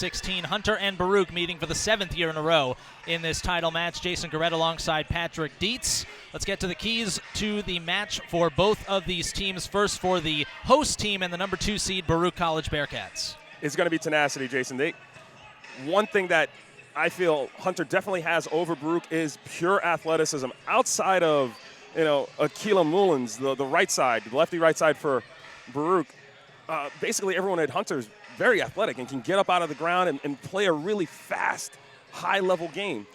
2016. Hunter and Baruch meeting for the 7th year in a row in this title match. Jason Garrett alongside Patrick Dietz. Let's get to the keys to the match for both of these teams. First for the host team and the number 2 seed Baruch College Bearcats. It's going to be tenacity, Jason. One thing that I feel Hunter definitely has over Baruch is pure athleticism. Outside of, Akila Mullins, the right side, the lefty right side for Baruch, basically everyone at Hunter is very athletic and can get up out of the ground and play a really fast, high-level game.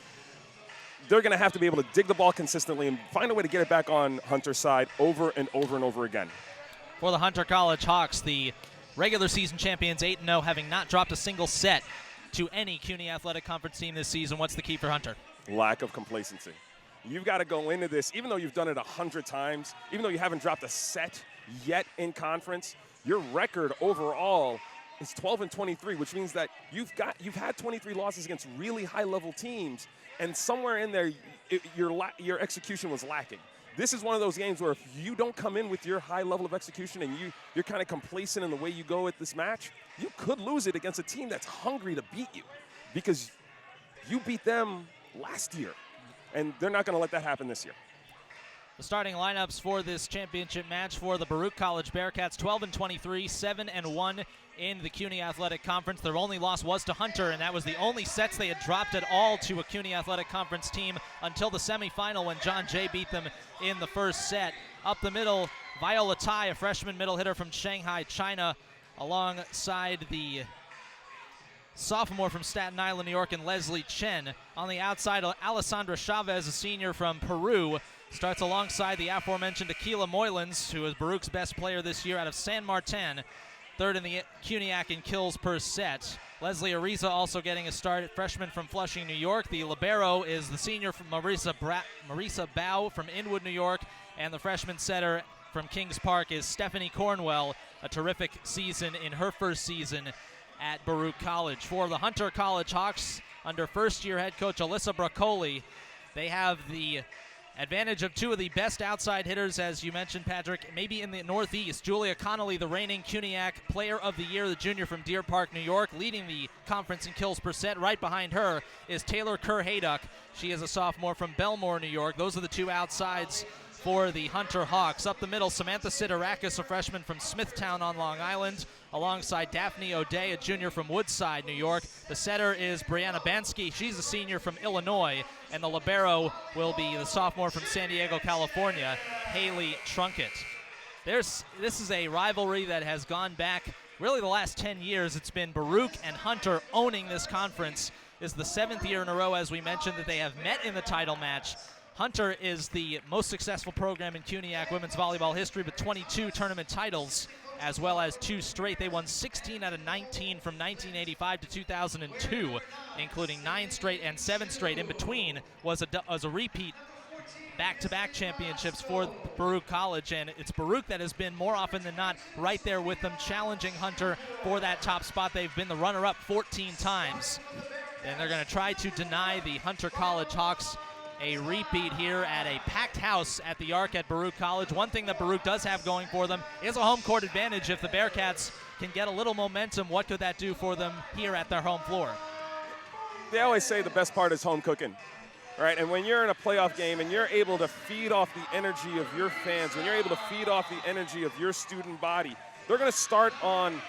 They're going to have to be able to dig the ball consistently and find a way to get it back on Hunter's side over and over and over again. For the Hunter College Hawks, the regular season champions 8-0, having not dropped a single set to any CUNY Athletic Conference team this season. What's the key for Hunter? Lack of complacency. You've got to go into this, even though you've done it 100 times, even though you haven't dropped a set yet in conference, your record overall is 12-23, which means that you've had 23 losses against really high-level teams, and somewhere in there, your execution was lacking. This is one of those games where if you don't come in with your high level of execution and you're kind of complacent in the way you go at this match, you could lose it against a team that's hungry to beat you because you beat them last year, and they're not going to let that happen this year. The starting lineups for this championship match for the Baruch College Bearcats: 12-23, 7-1 in the CUNY Athletic Conference. Their only loss was to Hunter, and that was the only sets they had dropped at all to a CUNY Athletic Conference team until the semifinal when John Jay beat them in the first set. Up the middle, Viola Tai, a freshman middle hitter from Shanghai, China, alongside the sophomore from Staten Island, New York, and Leslie Chen. On the outside, Alessandra Chavez, a senior from Peru, starts alongside the aforementioned Akila Moylans, who is Baruch's best player this year out of San Martin, third in the CUNYAC in kills per set. Leslie Ariza also getting a start, freshman from Flushing, New York. The libero is the senior from Marisa Bao from Inwood, New York, and the freshman setter from Kings Park is Stephanie Cornwell, a terrific season in her first season at Baruch College. For the Hunter College Hawks, under first-year head coach Alyssa Bracoli, they have the advantage of 2 of the best outside hitters, as you mentioned, Patrick, maybe in the Northeast. Julia Connolly, the reigning CUNYAC Player of the Year, the junior from Deer Park, New York, leading the conference in kills per set. Right behind her is Taylor Kerr-Hayduck. She is a sophomore from Belmore, New York. Those are the 2 outsides for the Hunter Hawks. Up the middle, Samantha Sidorakis, a freshman from Smithtown on Long Island, alongside Daphne O'Day, a junior from Woodside, New York. The setter is Brianna Bansky. She's a senior from Illinois. And the libero will be the sophomore from San Diego, California, Haley Trunkett. This is a rivalry that has gone back really the last 10 years. It's been Baruch and Hunter owning this conference. This is the 7th year in a row, as we mentioned, that they have met in the title match. Hunter is the most successful program in CUNYAC women's volleyball history with 22 tournament titles, as well as 2 straight. They won 16 out of 19 from 1985 to 2002, including 9 straight and 7 straight. In between was a repeat back-to-back championships for Baruch College, and it's Baruch that has been more often than not right there with them, challenging Hunter for that top spot. They've been the runner-up 14 times, and they're going to try to deny the Hunter College Hawks a repeat here at a packed house at the Arc at Baruch College. One thing that Baruch does have going for them is a home court advantage. If the Bearcats can get a little momentum, what could that do for them here at their home floor? They always say the best part is home cooking, right? And when you're in a playoff game and you're able to feed off the energy of your fans, when you're able to feed off the energy of your student body, they're going to start on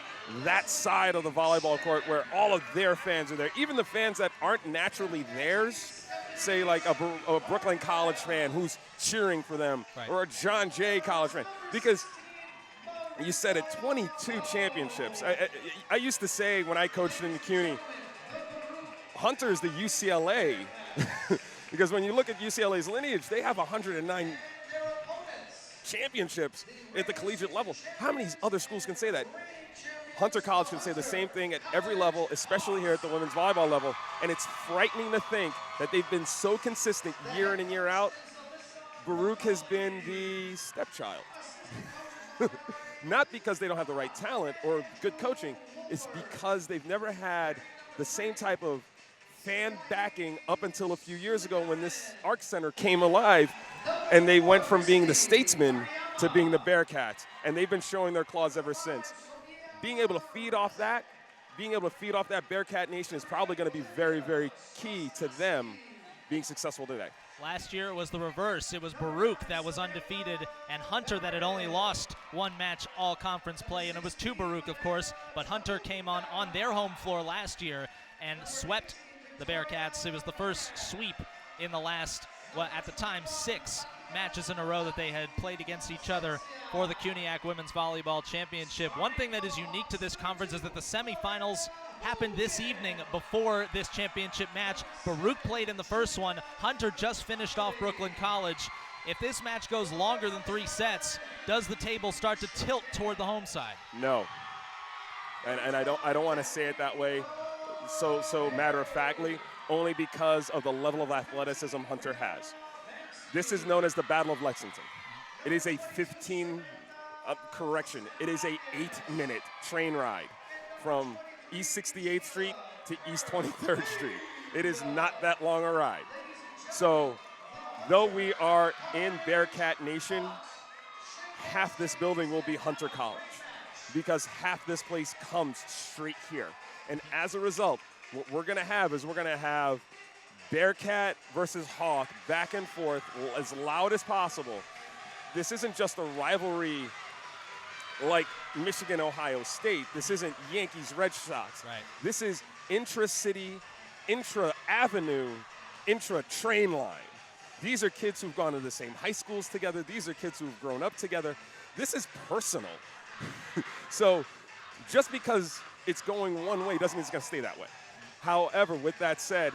that side of the volleyball court where all of their fans are there. Even the fans that aren't naturally theirs, say like a Brooklyn College fan who's cheering for them, right, or a John Jay College fan, because you said it, 22 championships. I used to say when I coached in the CUNY, Hunter's the UCLA, because when you look at UCLA's lineage, they have 109 championships at the collegiate level. How many other schools can say that? Hunter College can say the same thing at every level, especially here at the women's volleyball level. And it's frightening to think that they've been so consistent year in and year out. Baruch has been the stepchild. Not because they don't have the right talent or good coaching. It's because they've never had the same type of fan backing up until a few years ago when this Arc Center came alive. And they went from being the Statesmen to being the Bearcats. And they've been showing their claws ever since. Being able to feed off that, being able to feed off that Bearcat Nation is probably going to be very, very key to them being successful today. Last year it was the reverse. It was Baruch that was undefeated and Hunter that had only lost one match all conference play, and it was to Baruch, of course, but Hunter came on their home floor last year and swept the Bearcats. It was the first sweep in the last, well, at the time, 6 matches in a row that they had played against each other for the CUNYAC Women's Volleyball Championship. One thing that is unique to this conference is that the semifinals happened this evening before this championship match. Baruch played in the first one. Hunter just finished off Brooklyn College. If this match goes longer than 3 sets, does the table start to tilt toward the home side? No. And I don't want to say it that way so matter-of-factly, only because of the level of athleticism Hunter has. This is known as the Battle of Lexington. It is a it is a 8-minute train ride from East 68th Street to East 23rd Street. It is not that long a ride. So, though we are in Bearcat Nation, half this building will be Hunter College because half this place comes straight here. And as a result, what we're going to have is Bearcat versus Hawk back and forth as loud as possible. This isn't just a rivalry like Michigan, Ohio State. This isn't Yankees, Red Sox. Right. This is intra-city, intra-avenue, intra-train line. These are kids who've gone to the same high schools together. These are kids who've grown up together. This is personal. So just because it's going one way doesn't mean it's going to stay that way. However, with that said,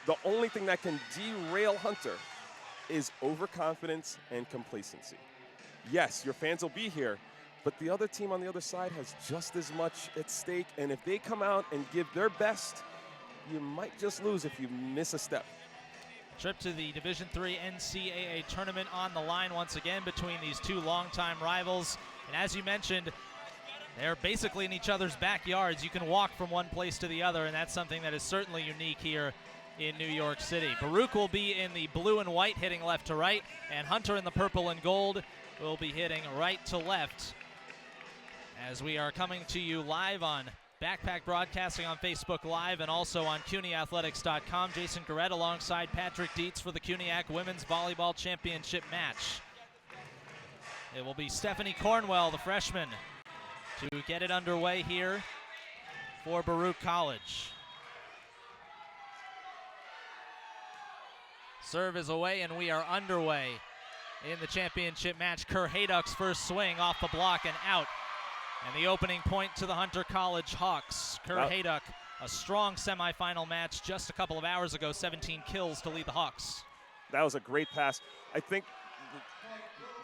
the only thing that can derail Hunter is overconfidence and complacency. Yes, your fans will be here, but the other team on the other side has just as much at stake, and if they come out and give their best, you might just lose if you miss a step. Trip to the Division III NCAA tournament on the line once again between these two longtime rivals. And as you mentioned, they're basically in each other's backyards. You can walk from one place to the other, and that's something that is certainly unique here in New York City. Baruch will be in the blue and white, hitting left to right, and Hunter in the purple and gold will be hitting right to left. As we are coming to you live on Backpack Broadcasting on Facebook Live and also on CUNYathletics.com. Jason Garrett alongside Patrick Dietz for the CUNYAC Women's Volleyball Championship match. It will be Stephanie Cornwell, the freshman, to get it underway here for Baruch College. Serve is away, and we are underway in the championship match. Kerr Hayduck's first swing off the block and out. And the opening point to the Hunter College Hawks. Kerr Hayduck, a strong semifinal match just a couple of hours ago, 17 kills to lead the Hawks. That was a great pass. I think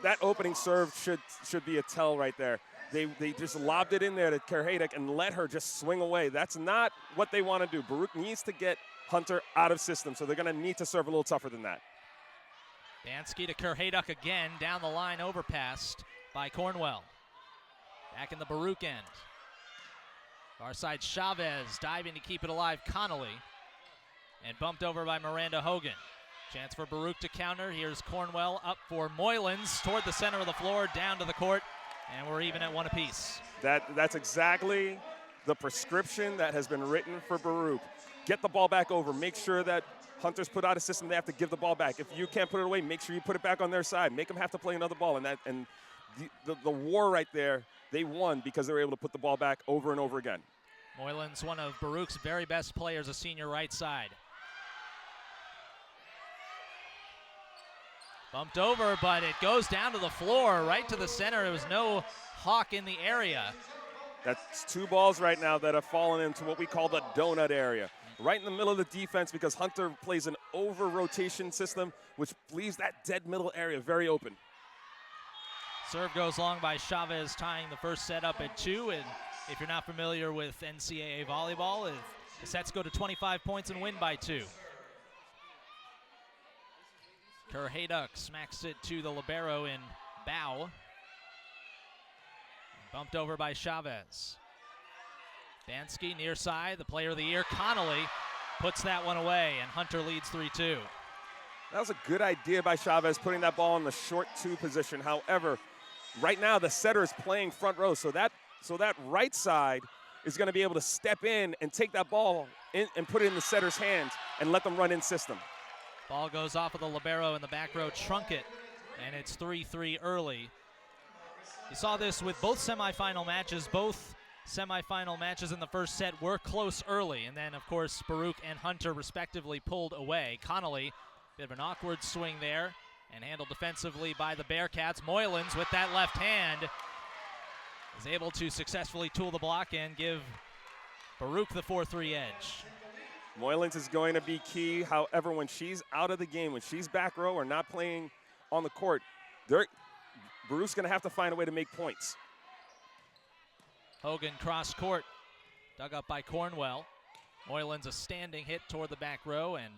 that opening serve should be a tell right there. They just lobbed it in there to Kerr Hayduck and let her just swing away. That's not what they want to do. Baruch needs to get Hunter out of system, so they're going to need to serve a little tougher than that. Bansky to Kerr Hayduck again, down the line, overpassed by Cornwell. Back in the Baruch end. Far side Chavez diving to keep it alive, Connolly. And bumped over by Miranda Hogan. Chance for Baruch to counter. Here's Cornwell up for Moylan's toward the center of the floor, down to the court, and we're even at one apiece. That's exactly the prescription that has been written for Baruch. Get the ball back over. Make sure that Hunter's put out a system. They have to give the ball back. If you can't put it away, make sure you put it back on their side. Make them have to play another ball. And the war right there, they won because they were able to put the ball back over and over again. Moylan's one of Baruch's very best players, a senior right side. Bumped over, but it goes down to the floor, right to the center. There was no Hawk in the area. That's 2 balls right now that have fallen into what we call the donut area. Right in the middle of the defense because Hunter plays an over-rotation system, which leaves that dead middle area very open. Serve goes long by Chavez, tying the first set up at 2. And if you're not familiar with NCAA volleyball, the sets go to 25 points and win by 2. Kerr Hayduck smacks it to the libero in bow. Bumped over by Chavez. Bansky near side, the player of the year, Connolly, puts that one away, and Hunter leads 3-2. That was a good idea by Chavez, putting that ball in the short 2 position. However, right now the setter is playing front row, so that right side is going to be able to step in and take that ball in and put it in the setter's hands and let them run in system. Ball goes off of the libero in the back row, Trunkett, and it's 3-3 early. You saw this with both semifinal matches. Both semifinal matches in the first set were close early, and then, of course, Baruch and Hunter respectively pulled away. Connolly, bit of an awkward swing there, and handled defensively by the Bearcats. Moylan's with that left hand is able to successfully tool the block and give Baruch the 4-3 edge. Moylan's is going to be key. However, when she's out of the game, when she's back row or not playing on the court, Baruch's going to have to find a way to make points. Hogan cross court, dug up by Cornwell. Moylan's a standing hit toward the back row, and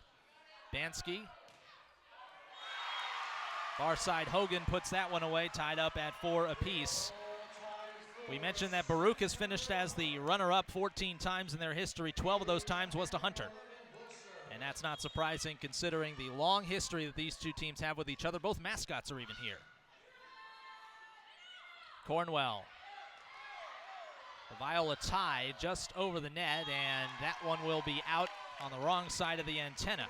Bansky. Far side, Hogan puts that one away, tied up at 4 apiece. We mentioned that Baruch has finished as the runner-up 14 times in their history. 12 of those times was to Hunter. And that's not surprising considering the long history that these two teams have with each other. Both mascots are even here. Cornwell. The Viola tie just over the net, and that one will be out on the wrong side of the antenna.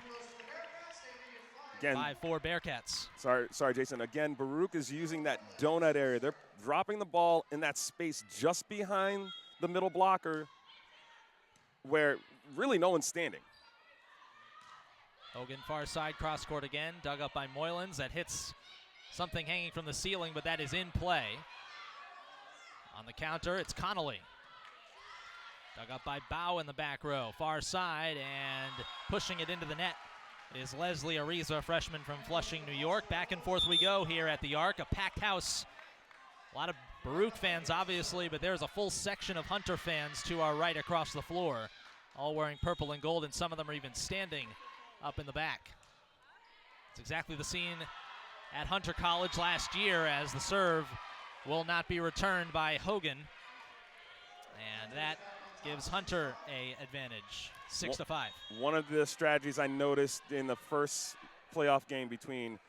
Again, 5-4 Bearcats. Sorry, Jason. Again, Baruch is using that donut area. They're dropping the ball in that space just behind the middle blocker where really no one's standing. Hogan far side, cross court again, dug up by Moylan's. That hits something hanging from the ceiling, but that is in play. On the counter, it's Connolly. Dug up by Bow in the back row, far side, and pushing it into the net is Leslie Ariza, freshman from Flushing, New York. Back and forth we go here at the Arc, a packed house. A lot of Baruch fans, obviously, but there's a full section of Hunter fans to our right across the floor, all wearing purple and gold, and some of them are even standing up in the back. It's exactly the scene at Hunter College last year, as the serve will not be returned by Hogan, and that gives Hunter a advantage, 6-5. One of the strategies I noticed in the first playoff game between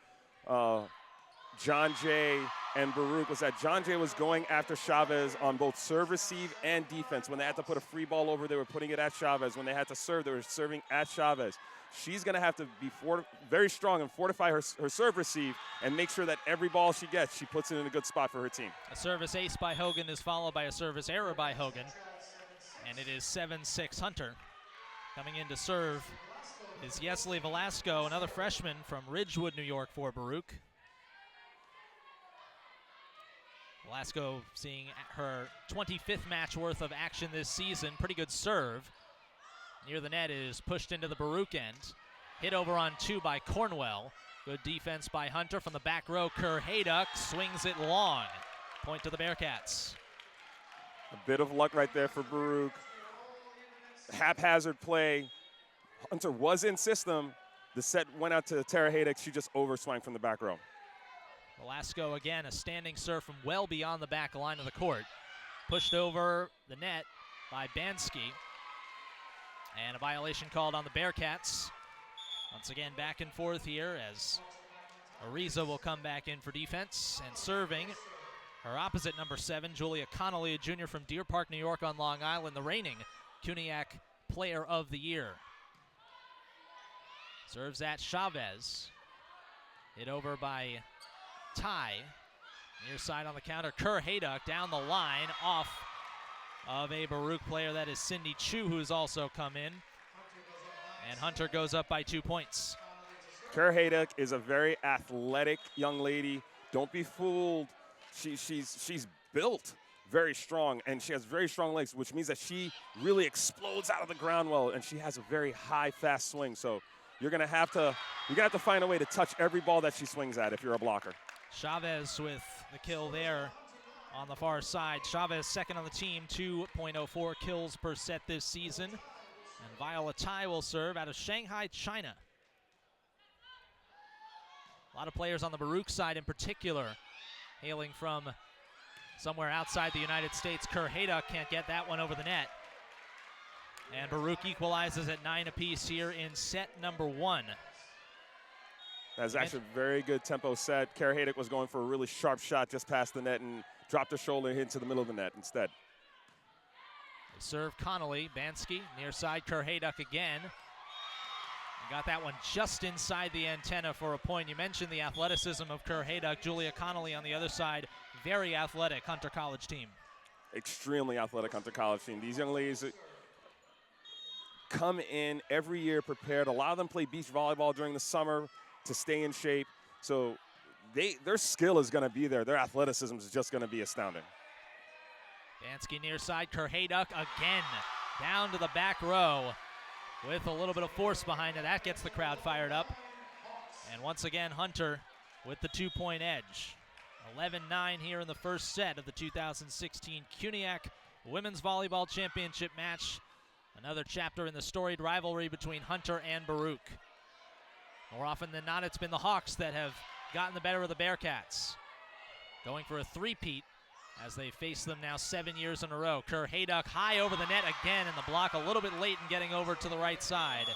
John Jay and Baruch was that John Jay was going after Chavez on both serve, receive, and defense. When they had to put a free ball over, they were putting it at Chavez. When they had to serve, they were serving at Chavez. She's going to have to be very strong and fortify her serve receive and make sure that every ball she gets, she puts it in a good spot for her team. A service ace by Hogan is followed by a service error by Hogan, and it is 7-6 Hunter. Coming in to serve is Yesley Velasco, another freshman from Ridgewood, New York for Baruch. Velasco seeing her 25th match worth of action this season. Pretty good serve. Near the net is pushed into the Baruch end. Hit over on 2 by Cornwell. Good defense by Hunter from the back row. Kerr Hayduck swings it long. Point to the Bearcats. A bit of luck right there for Baruch. Haphazard play. Hunter was in system. The set went out to Tara Hayduck. She just overswung from the back row. Velasco again, a standing serve from well beyond the back line of the court. Pushed over the net by Bansky. And a violation called on the Bearcats. Once again, back and forth here as Ariza will come back in for defense. And serving her opposite, number 7, Julia Connolly, a junior from Deer Park, New York on Long Island, the reigning CUNYAC Player of the Year. Serves at Chavez. Hit over by Ty. Near side on the counter, Kerr Hayduck down the line off of a Baruch player. That is Cindy Chu, who's also come in. And Hunter goes up by 2 points. Kerr Hayduck is a very athletic young lady. Don't be fooled. She's built very strong, and she has very strong legs, which means that she really explodes out of the ground well, and she has a very high, fast swing. So you're gonna have to find a way to touch every ball that she swings at if you're a blocker. Chavez with the kill there on the far side. Chavez second on the team, 2.04 kills per set this season. And Viola Tai will serve out of Shanghai, China. A lot of players on the Baruch side in particular, hailing from somewhere outside the United States. Kerr Hayduck can't get that one over the net. And Baruch equalizes at 9 apiece here in set number 1. That's actually a very good tempo set. Kerr Hayduck was going for a really sharp shot just past the net and dropped her shoulder into the middle of the net instead. Serve Connolly, Bansky, near side Kerhaduk again. Got that one just inside the antenna for a point. You mentioned the athleticism of Kerhaduk. Julia Connolly on the other side, very athletic Hunter College team. Extremely athletic Hunter College team. These young ladies come in every year prepared. A lot of them play beach volleyball during the summer to stay in shape. So their skill is going to be there. Their athleticism is just going to be astounding. Bansky near side, Kerhaduk again down to the back row with a little bit of force behind it. That gets the crowd fired up. And once again, Hunter with the 2-point edge. 11-9 here in the first set of the 2016 CUNYAC Women's Volleyball Championship match. Another chapter in the storied rivalry between Hunter and Baruch. More often than not, it's been the Hawks that have gotten the better of the Bearcats. Going for a three-peat as they face them now 7 years in a row. Kerhaduk high over the net again, and the block a little bit late in getting over to the right side.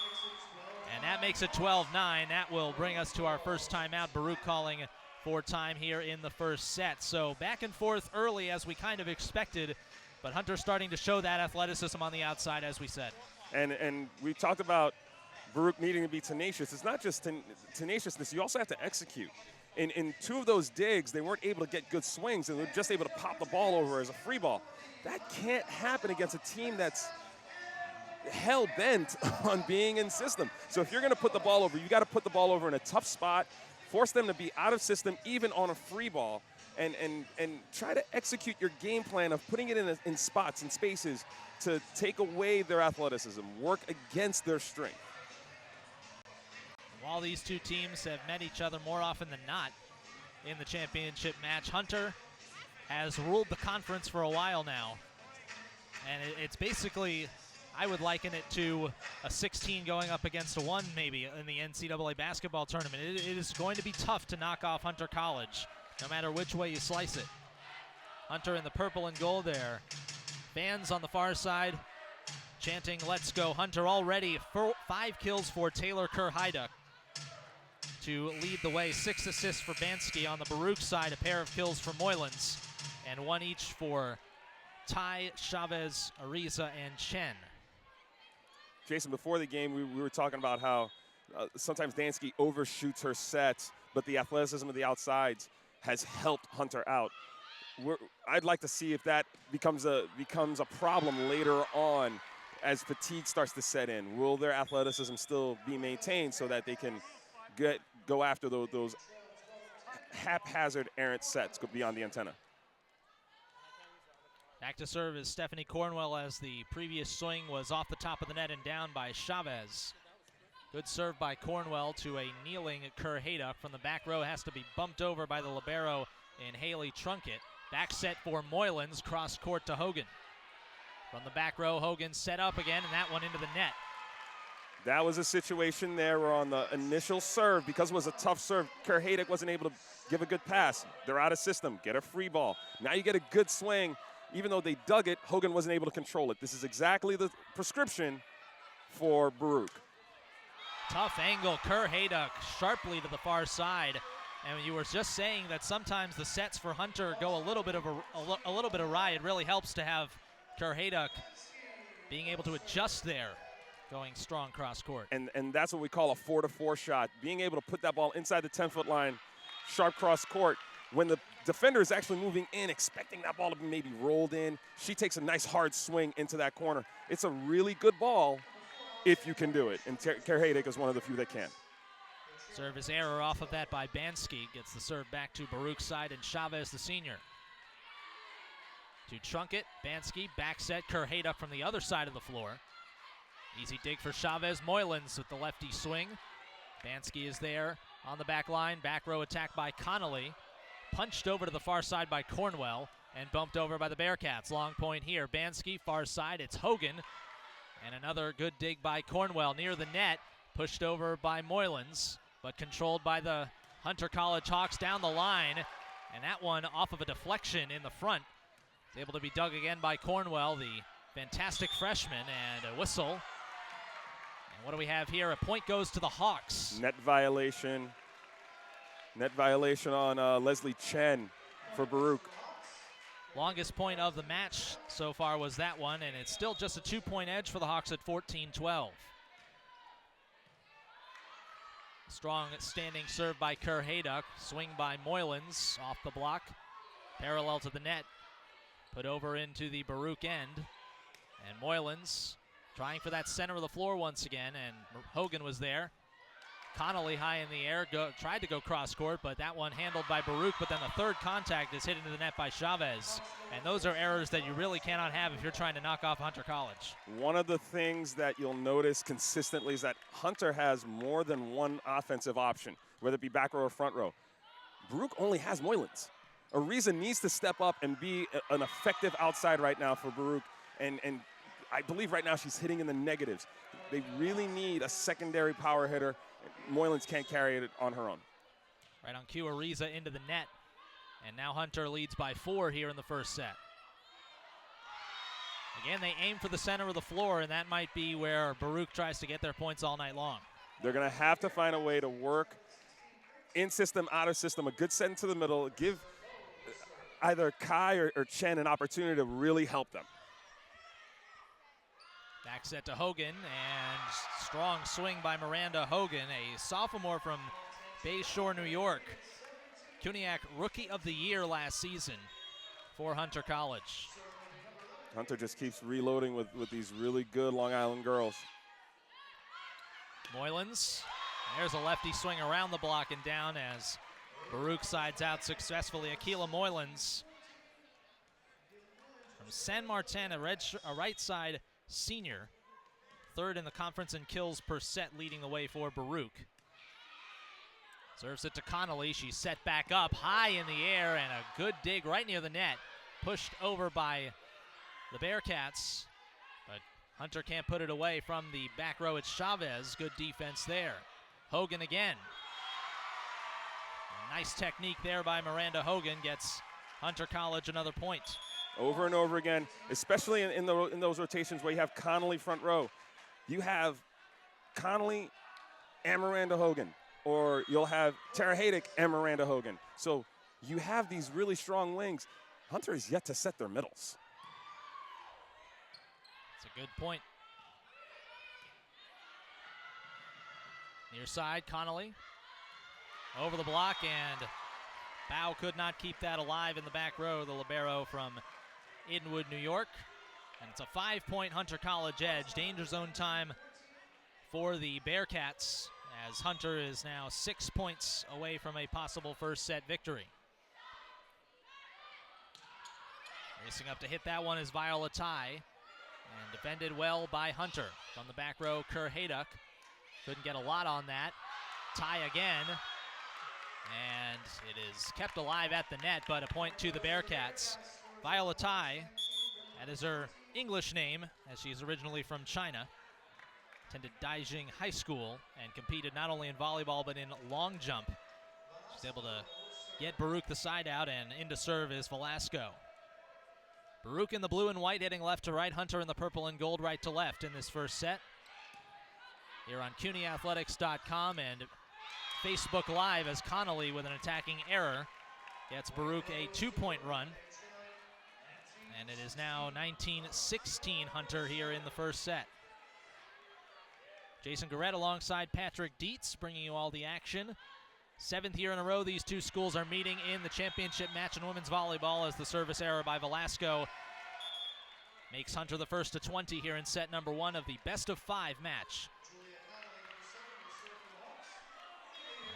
And that makes it 12-9. That will bring us to our first timeout. Baruch calling for time here in the first set. So back and forth early as we kind of expected, but Hunter starting to show that athleticism on the outside, as we said. And we talked about Baruch needing to be tenacious. It's not just tenaciousness, you also have to execute. In two of those digs, they weren't able to get good swings, and they were just able to pop the ball over as a free ball. That can't happen against a team that's hell-bent on being in system. So if you're going to put the ball over, you got to put the ball over in a tough spot, force them to be out of system even on a free ball, and try to execute your game plan of putting it in spots and spaces to take away their athleticism, work against their strength. While these two teams have met each other more often than not in the championship match, Hunter has ruled the conference for a while now. And it's basically, I would liken it to a 16 going up against a 1 maybe in the NCAA basketball tournament. It is going to be tough to knock off Hunter College, no matter which way you slice it. Hunter in the purple and gold there. Fans on the far side chanting, "Let's go Hunter." Already 5 kills for Taylor Kerhaduk to lead the way. 6 assists for Bansky. On the Baruch side, a pair of kills for Moylan's, and 1 each for Tai, Chavez, Ariza, and Chen. Jason, before the game, we were talking about how sometimes Bansky overshoots her sets, but the athleticism of the outsides has helped Hunter out. I'd like to see if that becomes a problem later on as fatigue starts to set in. Will their athleticism still be maintained so that they can go after those haphazard errant sets beyond the antenna? Back to serve is Stephanie Cornwell, as the previous swing was off the top of the net and down by Chavez. Good serve by Cornwell to a kneeling Kerhaduk. From the back row, has to be bumped over by the libero in Haley Trunkett. Back set for Moylan's, cross court to Hogan. From the back row, Hogan set up again, and that one into the net. That was a situation there where on the initial serve, because it was a tough serve, Kerhaduk wasn't able to give a good pass. They're out of system, get a free ball. Now you get a good swing. Even though they dug it, Hogan wasn't able to control it. This is exactly the prescription for Baruch. Tough angle, Kerhaduk sharply to the far side. And you were just saying that sometimes the sets for Hunter go a little bit awry. It really helps to have Kerhaduk being able to adjust there, going strong cross court. And that's what we call a 4-to-4 shot. Being able to put that ball inside the 10-foot line, sharp cross court. When the defender is actually moving in, expecting that ball to be maybe rolled in, she takes a nice hard swing into that corner. It's a really good ball if you can do it. And Kerhaduk is one of the few that can. Service error off of that by Bansky. Gets the serve back to Baruch's side, and Chavez, the senior. To Trunkett, Bansky, back set, Kerhaduk from the other side of the floor. Easy dig for Chavez. Moylan's with the lefty swing. Bansky is there on the back line. Back row attack by Connolly. Punched over to the far side by Cornwell and bumped over by the Bearcats. Long point here. Bansky, far side. It's Hogan. And another good dig by Cornwell near the net. Pushed over by Moylan's, but controlled by the Hunter College Hawks down the line. And that one off of a deflection in the front. It's able to be dug again by Cornwell, the fantastic freshman, and a whistle. And what do we have here? A point goes to the Hawks. Net violation. Net violation on Leslie Chen for Baruch. Longest point of the match so far was that one, and it's still just a 2-point edge for the Hawks at 14-12. Strong standing serve by Kerr-Hayduck. Swing by Moylan's off the block. Parallel to the net. Put over into the Baruch end. And Moylan's trying for that center of the floor once again, and Hogan was there. Connolly high in the air, tried to go cross court, but that one handled by Baruch, but then the third contact is hit into the net by Chavez. And those are errors that you really cannot have if you're trying to knock off Hunter College. One of the things that you'll notice consistently is that Hunter has more than one offensive option, whether it be back row or front row. Baruch only has Moylan's. Ariza needs to step up and be an effective outside right now for Baruch, and I believe right now she's hitting in the negatives. They really need a secondary power hitter. Moylan's can't carry it on her own. Right on cue, Ariza into the net. And now Hunter leads by 4 here in the first set. Again, they aim for the center of the floor, and that might be where Baruch tries to get their points all night long. They're going to have to find a way to work in system, out of system, a good set into the middle, give either Kai or Chen an opportunity to really help them. Back set to Hogan, and strong swing by Miranda Hogan, a sophomore from Bay Shore, New York. CUNYAC Rookie of the Year last season for Hunter College. Hunter just keeps reloading with these really good Long Island girls. Moylan's, there's a lefty swing around the block and down as Baruch sides out successfully. Akila Moylan's from San Martin, a right side senior, third in the conference in kills per set, leading the way for Baruch. Serves it to Connolly. She's set back up high in the air, and a good dig right near the net. Pushed over by the Bearcats, but Hunter can't put it away from the back row. It's Chavez. Good defense there. Hogan again. A nice technique there by Miranda Hogan gets Hunter College another point. Over and over again, especially in those rotations where you have Connolly front row. You have Connolly and Miranda Hogan, or you'll have Tara Haydick and Miranda Hogan. So you have these really strong wings. Hunter is yet to set their middles. That's a good point. Near side, Connolly. Over the block, and Bow could not keep that alive in the back row, the libero from Inwood, New York. And it's a 5-point Hunter College edge. Danger zone time for the Bearcats, as Hunter is now 6 points away from a possible first set victory. Racing up to hit that one is Viola Ty, and defended well by Hunter. From the back row, Kerr-Hayduck. Couldn't get a lot on that. Ty again, and it is kept alive at the net, but a point to the Bearcats. Viola Tai, that is her English name, as she's originally from China. Attended Daijing High School and competed not only in volleyball but in long jump. She's able to get Baruch the side out, and into serve is Velasco. Baruch in the blue and white hitting left to right. Hunter in the purple and gold right to left in this first set. Here on CUNYathletics.com and Facebook Live, as Connolly with an attacking error gets Baruch a 2-point run. And it is now 19-16 Hunter here in the first set. Jason Garrett alongside Patrick Dietz bringing you all the action. 7th year in a row these two schools are meeting in the championship match in women's volleyball, as the service error by Velasco makes Hunter the first to 20 here in set number 1 of the best-of-5 match.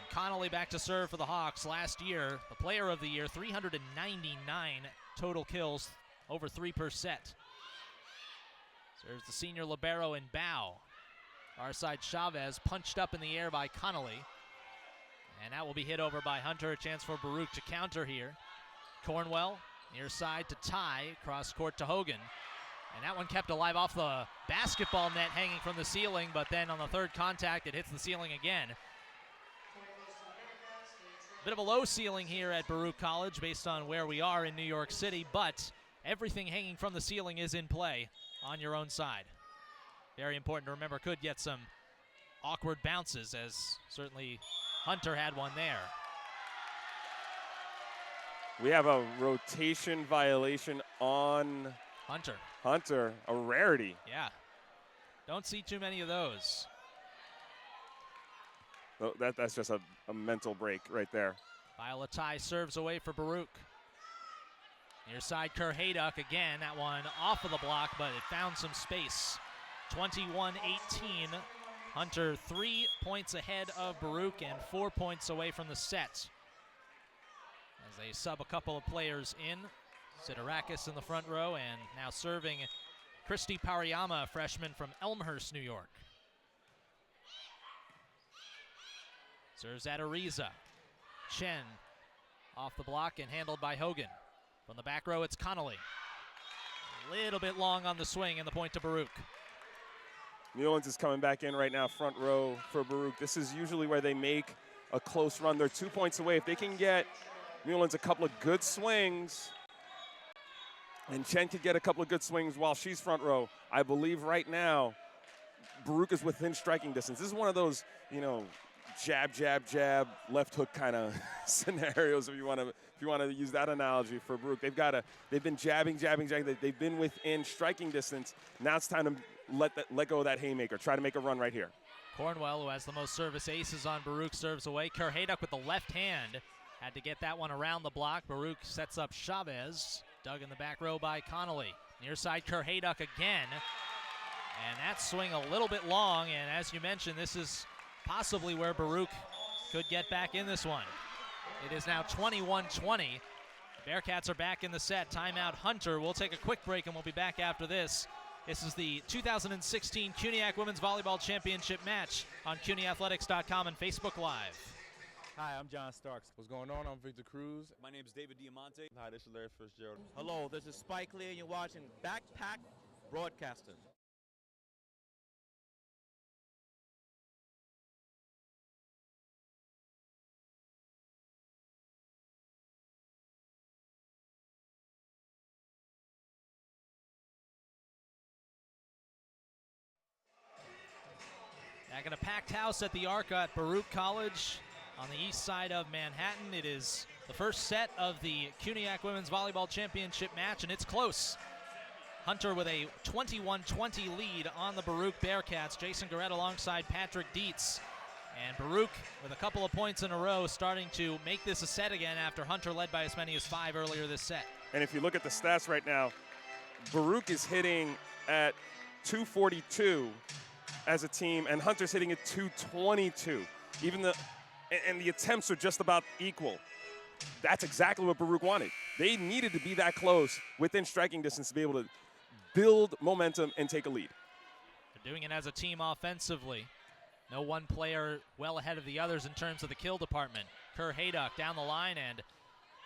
And Connolly back to serve for the Hawks. Last year, the player of the year, 399 total kills, over 3 per set. Serves the senior libero in Bow. Our side Chavez punched up in the air by Connolly. And that will be hit over by Hunter. A chance for Baruch to counter here. Cornwell, near side to Ty, cross court to Hogan. And that one kept alive off the basketball net hanging from the ceiling, but then on the third contact, it hits the ceiling again. Bit of a low ceiling here at Baruch College based on where we are in New York City, but everything hanging from the ceiling is in play on your own side. Very important to remember. Could get some awkward bounces, as certainly Hunter had one there. We have a rotation violation on Hunter, a rarity. Yeah. Don't see too many of those. That's just a mental break right there. Violetai serves away for Baruch. Near side, Kerr-Hayduck again. That one off of the block, but it found some space. 21-18. Hunter 3 points ahead of Baruch and 4 points away from the set. As they sub a couple of players in. Sidorakis in the front row, and now serving Christy Pariyama, a freshman from Elmhurst, New York. Serves at Ariza. Chen off the block and handled by Hogan. From the back row, it's Connolly. A little bit long on the swing, and the point to Baruch. Mullins is coming back in right now, front row for Baruch. This is usually where they make a close run. They're 2 points away. If they can get Mullins a couple of good swings, and Chen could get a couple of good swings while she's front row, I believe right now Baruch is within striking distance. This is one of those, jab, jab, jab, left hook kind of scenarios. If you want to use that analogy for Baruch, they've been jabbing. They've been within striking distance. Now it's time to let go of that haymaker. Try to make a run right here. Cornwell, who has the most service aces on Baruch, serves away. Kerr-Hayduck with the left hand had to get that one around the block. Baruch sets up Chavez. Dug in the back row by Connolly. Near side, Kerr-Hayduck again. And that swing a little bit long, and as you mentioned, this is possibly where Baruch could get back in this one. It is now 21-20. The Bearcats are back in the set. Timeout Hunter. We'll take a quick break, and we'll be back after this. This is the 2016 CUNYAC Women's Volleyball Championship match on CUNYathletics.com and Facebook Live. Hi, I'm John Starks. What's going on? I'm Victor Cruz. My name is David Diamante. Hi, this is Larry Fitzgerald. Hello, this is Spike Lee, and you're watching Backpack Broadcasting. Back in a packed house at the Arc at Baruch College on the east side of Manhattan. It is the first set of the CUNYAC Women's Volleyball Championship match, and it's close. Hunter with a 21-20 lead on the Baruch Bearcats. Jason Garrett alongside Patrick Dietz. And Baruch with a couple of points in a row starting to make this a set again after Hunter led by as many as 5 earlier this set. And if you look at the stats right now, Baruch is hitting at 242 as a team, and Hunter's hitting at 222. And the attempts are just about equal. That's exactly what Baruch wanted. They needed to be that close within striking distance to be able to build momentum and take a lead. They're doing it as a team offensively. No one player well ahead of the others in terms of the kill department. Kerr-Hayduck down the line, and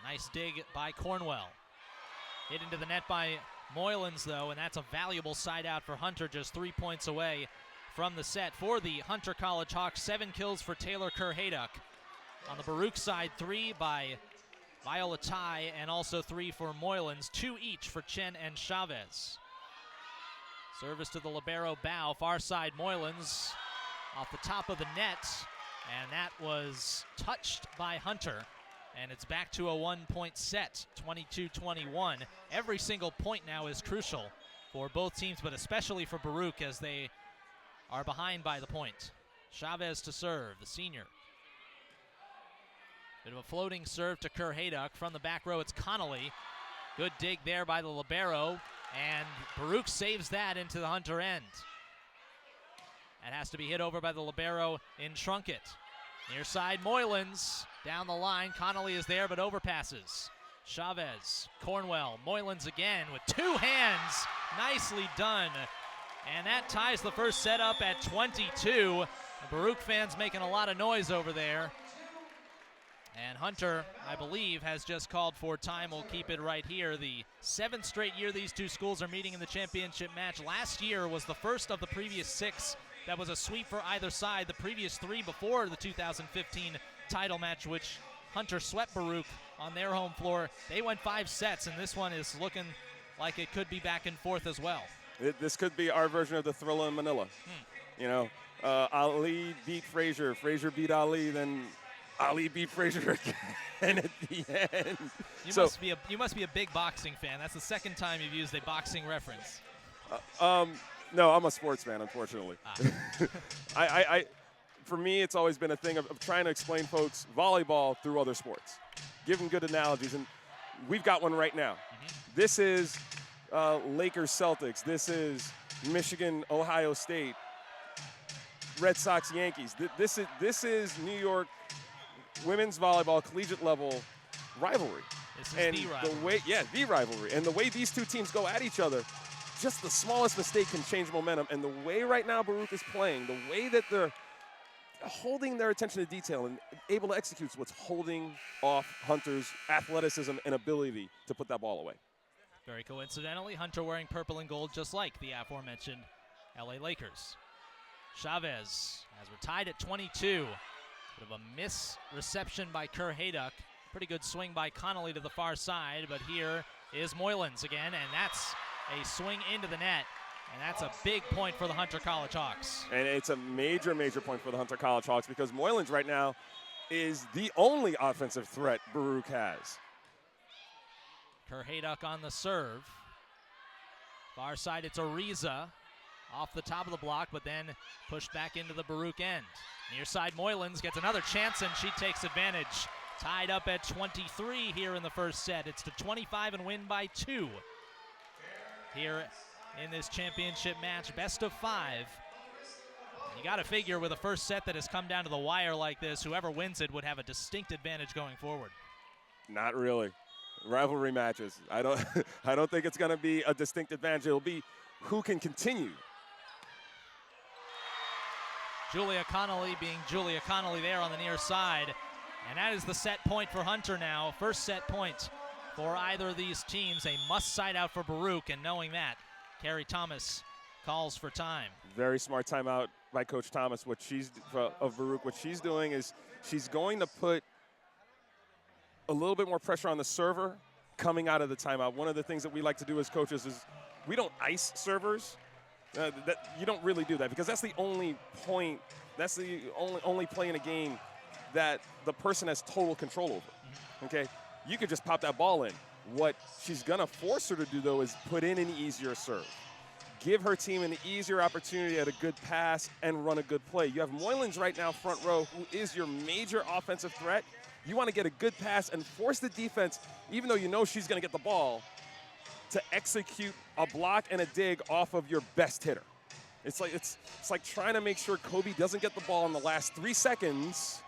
nice dig by Cornwell. Hit into the net by Moylans, though, and that's a valuable side out for Hunter, just 3 points away from the set. For the Hunter College Hawks, 7 kills for Taylor Kerr-Hayduck. On the Baruch side, 3 by Violetai, and also 3 for Moylans, 2 each for Chen and Chavez. Service to the libero bow, far side Moylans off the top of the net, and that was touched by Hunter, and it's back to a 1-point set, 22-21. Every single point now is crucial for both teams, but especially for Baruch as they are behind by the point. Chavez to serve, the senior. Bit of a floating serve to Kerr-Hayduck. From the back row, it's Connolly. Good dig there by the libero, and Baruch saves that into the Hunter end. That has to be hit over by the libero in Trunkett. Near side, Moylans down the line. Connolly is there, but overpasses. Chavez, Cornwell, Moylans again with 2 hands. Nicely done. And that ties the first set up at 22. The Baruch fans making a lot of noise over there. And Hunter, I believe, has just called for time. We'll keep it right here. The 7th straight year these two schools are meeting in the championship match. Last year was the first of the previous 6 that was a sweep for either side. The previous 3 before the 2015 title match, which Hunter swept Baruch on their home floor. They went 5 sets, and this one is looking like it could be back and forth as well. This could be our version of the Thrilla in Manila. Ali beat Frazier, Frazier beat Ali, then Ali beat Frazier again at the end. You must be a big boxing fan. That's the second time you've used a boxing reference. No, I'm a sports fan, unfortunately. Ah. For me, it's always been a thing of trying to explain folks volleyball through other sports. Give them good analogies, and we've got one right now. This is Lakers Celtics. This is Michigan Ohio State. Red Sox Yankees. This is New York women's volleyball collegiate level rivalry. This is the rivalry. The rivalry. And the way these two teams go at each other, just the smallest mistake can change momentum. And the way right now Baruch is playing, the way that they're holding their attention to detail and able to execute is what's holding off Hunter's athleticism and ability to put that ball away. Very coincidentally, Hunter wearing purple and gold just like the aforementioned LA Lakers. Chavez, as we're tied at 22. Bit of a miss reception by Kerr Hayduck. Pretty good swing by Connolly to the far side, but here is Moylan's again, and that's a swing into the net. And that's a big point for the Hunter College Hawks. And it's a major, major point for the Hunter College Hawks because Moylan's right now is the only offensive threat Baruch has. Kerr Hayduck on the serve. Far side, it's Ariza off the top of the block, but then pushed back into the Baruch end. Near side, Moylan's gets another chance, and she takes advantage. Tied up at 23 here in the first set. It's to 25 and win by 2. Here in this championship match, best of 5. You got to figure with a first set that has come down to the wire like this, whoever wins it would have a distinct advantage going forward. Not really. Rivalry matches. I don't think it's going to be a distinct advantage. It'll be who can continue. Julia Connolly being Julia Connolly there on the near side. And that is the set point for Hunter now. First set point for either of these teams. A must side out for Baruch, and knowing that, Carrie Thomas calls for time. Very smart timeout by Coach Thomas. Of Baruch, what she's doing is she's going to put a little bit more pressure on the server coming out of the timeout. One of the things that we like to do as coaches is we don't ice servers. You don't really do that because that's the only point, that's the only play in a game that the person has total control over, okay? You could just pop that ball in. What she's gonna force her to do though is put in an easier serve. Give her team an easier opportunity at a good pass and run a good play. You have Moylan's right now front row, who is your major offensive threat. You wanna get a good pass and force the defense, even though you know she's gonna get the ball, to execute a block and a dig off of your best hitter. It's like trying to make sure Kobe doesn't get the ball in the last 3 seconds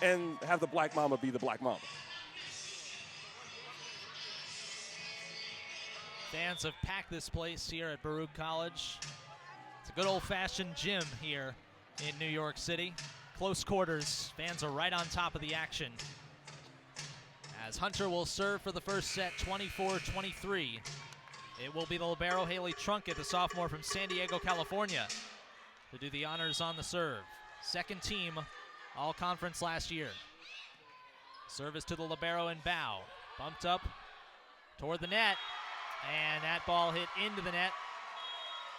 and have the Black Mamba be the Black Mamba. Fans have packed this place here at Baruch College. It's a good old-fashioned gym here in New York City. Close quarters, fans are right on top of the action. As Hunter will serve for the first set, 24-23. It will be the libero Haley Trunkett, the sophomore from San Diego, California, to do the honors on the serve. Second team all-conference last year. Service to the libero and bow. Bumped up toward the net, and that ball hit into the net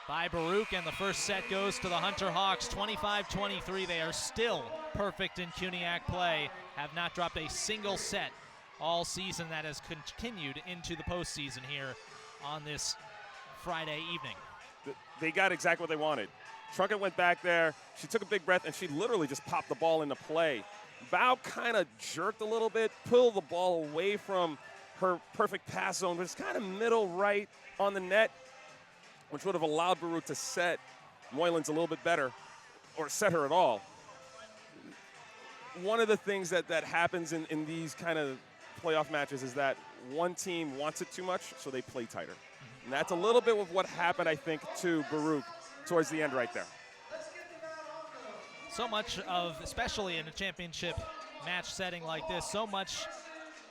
by Baruch, and the first set goes to the Hunter Hawks, 25-23. They are still perfect in CUNYAC play, have not dropped a single set all season. That has continued into the postseason here on this Friday evening. They got exactly what they wanted. Trunkett went back there, she took a big breath, and she literally just popped the ball into play. Bao kind of jerked a little bit, pulled the ball away from her perfect pass zone, but it's kind of middle right on the net, which would have allowed Baruch to set Moylan's a little bit better, or set her at all. One of the things that happens in these kind of playoff matches is that one team wants it too much, so they play tighter. And that's a little bit of what happened, I think, to Baruch towards the end right there. So much of, especially in a championship match setting like this, so much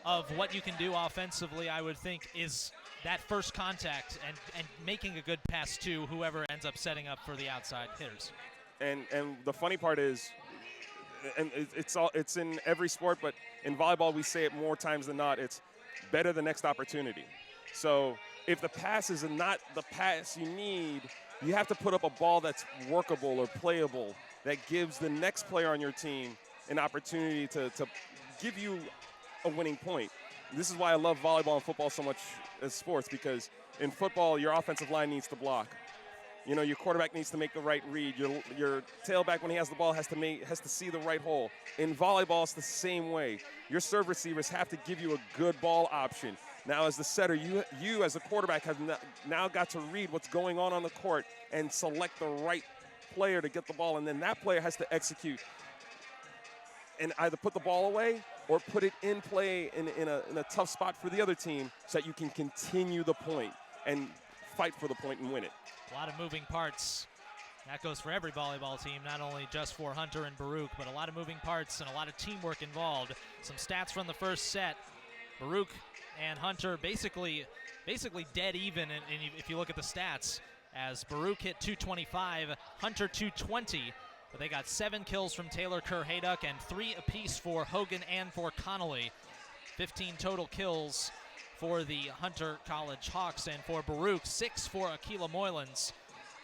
of what you can do offensively, I would think, is that first contact and making a good pass to whoever ends up setting up for the outside hitters. And the funny part is, and it's in every sport, but in volleyball we say it more times than not, it's better the next opportunity. So if the pass is not the pass you need, you have to put up a ball that's workable or playable that gives the next player on your team an opportunity to give you a winning point. This is why I love volleyball and football so much as sports, because in football, your offensive line needs to block. You know, your quarterback needs to make the right read. Your tailback, when he has the ball, has to see the right hole. In volleyball, it's the same way. Your serve receivers have to give you a good ball option. Now, as the setter, you as a quarterback have now got to read what's going on the court and select the right player to get the ball, and then that player has to execute and either put the ball away or put it in play in a tough spot for the other team so that you can continue the point and fight for the point and win it. A lot of moving parts. That goes for every volleyball team, not only just for Hunter and Baruch, but a lot of moving parts and a lot of teamwork involved. Some stats from the first set. Baruch and Hunter basically dead even, and if you look at the stats, as Baruch hit 225, Hunter 220, but they got 7 kills from Taylor Kerr-Hayduck and 3 apiece for Hogan and for Connolly. 15 total kills for the Hunter College Hawks, and for Baruch, 6 for Akila Moylans,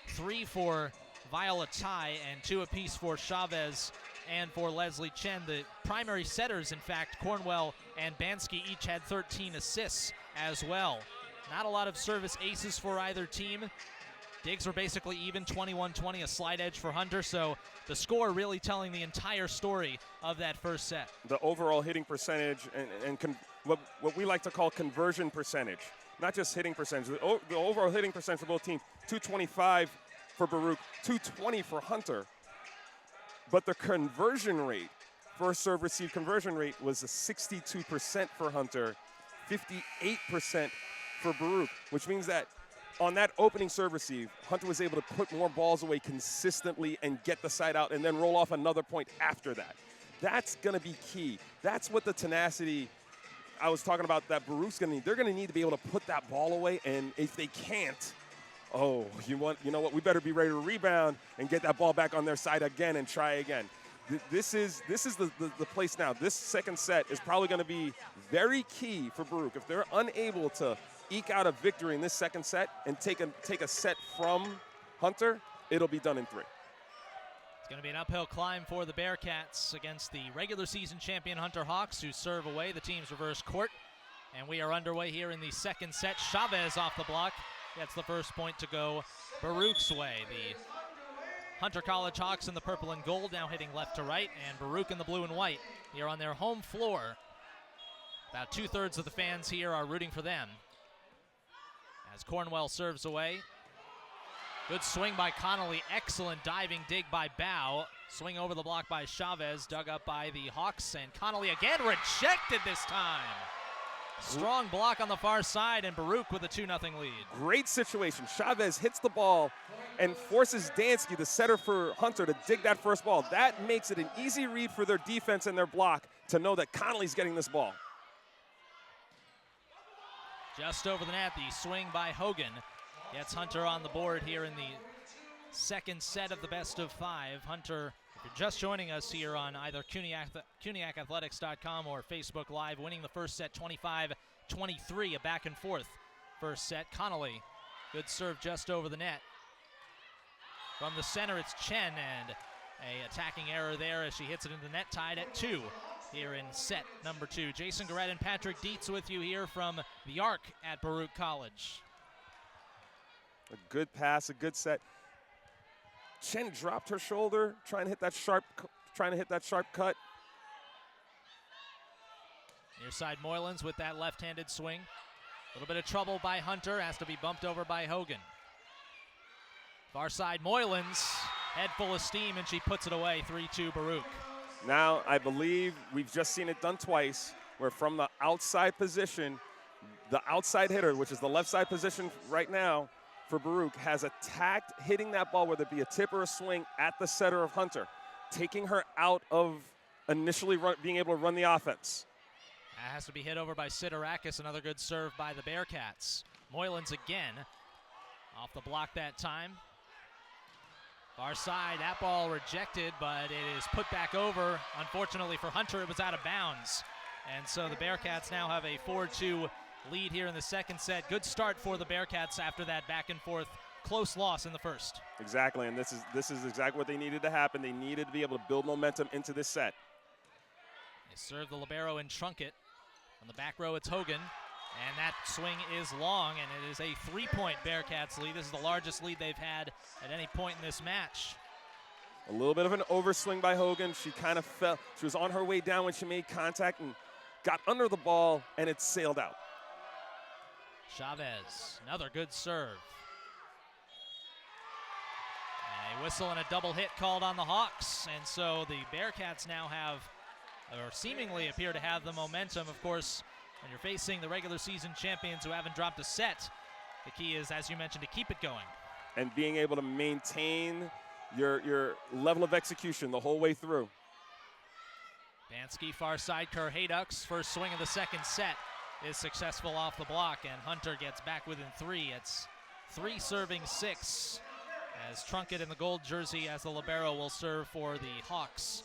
3 for Viola Tai, and 2 apiece for Chavez and for Leslie Chen. The primary setters, in fact, Cornwell and Bansky each had 13 assists as well. Not a lot of service aces for either team. Digs were basically even, 21-20, a slight edge for Hunter, so the score really telling the entire story of that first set. The overall hitting percentage and what we like to call conversion percentage, not just hitting percentage. The overall hitting percentage for both teams, 225 for Baruch, 220 for Hunter. But the conversion rate, first serve receive conversion rate, was a 62% for Hunter, 58% for Baruch, which means that on that opening serve receive, Hunter was able to put more balls away consistently and get the side out and then roll off another point after that. That's going to be key. That's what the tenacity I was talking about that Baruch's going to need. They're going to need to be able to put that ball away, and if they can't, oh, you know what? We better be ready to rebound and get that ball back on their side again and try again. This is the place now. This second set is probably going to be very key for Baruch. If they're unable to eke out a victory in this second set and take a set from Hunter, it'll be done in 3. It's going to be an uphill climb for the Bearcats against the regular season champion Hunter Hawks, who serve away the team's reverse court. And we are underway here in the second set. Chavez off the block gets the first point to go Baruch's way. The Hunter College Hawks in the purple and gold now hitting left to right, and Baruch in the blue and white here on their home floor. About 2/3 of the fans here are rooting for them. As Cornwell serves away. Good swing by Connolly, excellent diving dig by Bow. Swing over the block by Chavez, dug up by the Hawks, and Connolly again rejected this time. Strong block on the far side, and Baruch with a 2-0 lead. Great situation. Chavez hits the ball and forces Dansky, the setter for Hunter, to dig that first ball. That makes it an easy read for their defense and their block to know that Connolly's getting this ball. Just over the net, the swing by Hogan gets Hunter on the board here in the second set of the best of 5. Hunter, if you're just joining us here on either CUNYACathletics.com or Facebook Live, winning the first set 25-23, a back and forth first set. Connolly, good serve just over the net. From the center, it's Chen, and a attacking error there as she hits it into the net, tied at 2 here in set number 2. Jason Garrett and Patrick Dietz with you here from the Arc at Baruch College. A good pass, a good set. Chen dropped her shoulder, trying to hit that sharp cut. Near side Moylans with that left-handed swing. A little bit of trouble by Hunter, has to be bumped over by Hogan. Far side Moylans, head full of steam, and she puts it away, 3-2 Baruch. Now, I believe we've just seen it done twice, where from the outside position, the outside hitter, which is the left side position right now for Baruch, has attacked hitting that ball, whether it be a tip or a swing, at the setter of Hunter, taking her out of initially being able to run the offense. That has to be hit over by Sidorakis, another good serve by the Bearcats. Moylans again, off the block that time. Far side, that ball rejected, but it is put back over. Unfortunately for Hunter, it was out of bounds. And so the Bearcats now have a 4-2 lead here in the second set. Good start for the Bearcats after that back and forth close loss in the first. Exactly, and this is exactly what they needed to happen. They needed to be able to build momentum into this set. They serve the libero in Trunkett. On the back row, it's Hogan. And that swing is long, and it is a 3-point Bearcats lead. This is the largest lead they've had at any point in this match. A little bit of an overswing by Hogan. She kind of fell. She was on her way down when she made contact and got under the ball, and it sailed out. Chavez, another good serve. And a whistle and a double hit called on the Hawks. And so the Bearcats now have, or seemingly appear to have, the momentum. Of course, when you're facing the regular season champions who haven't dropped a set, the key is, as you mentioned, to keep it going. And being able to maintain your level of execution the whole way through. Bansky far side, Kerr-Hayduck's first swing of the second set is successful off the block, and Hunter gets back within 3. It's 3 serving 6, as Trunkett in the gold jersey as the libero will serve for the Hawks.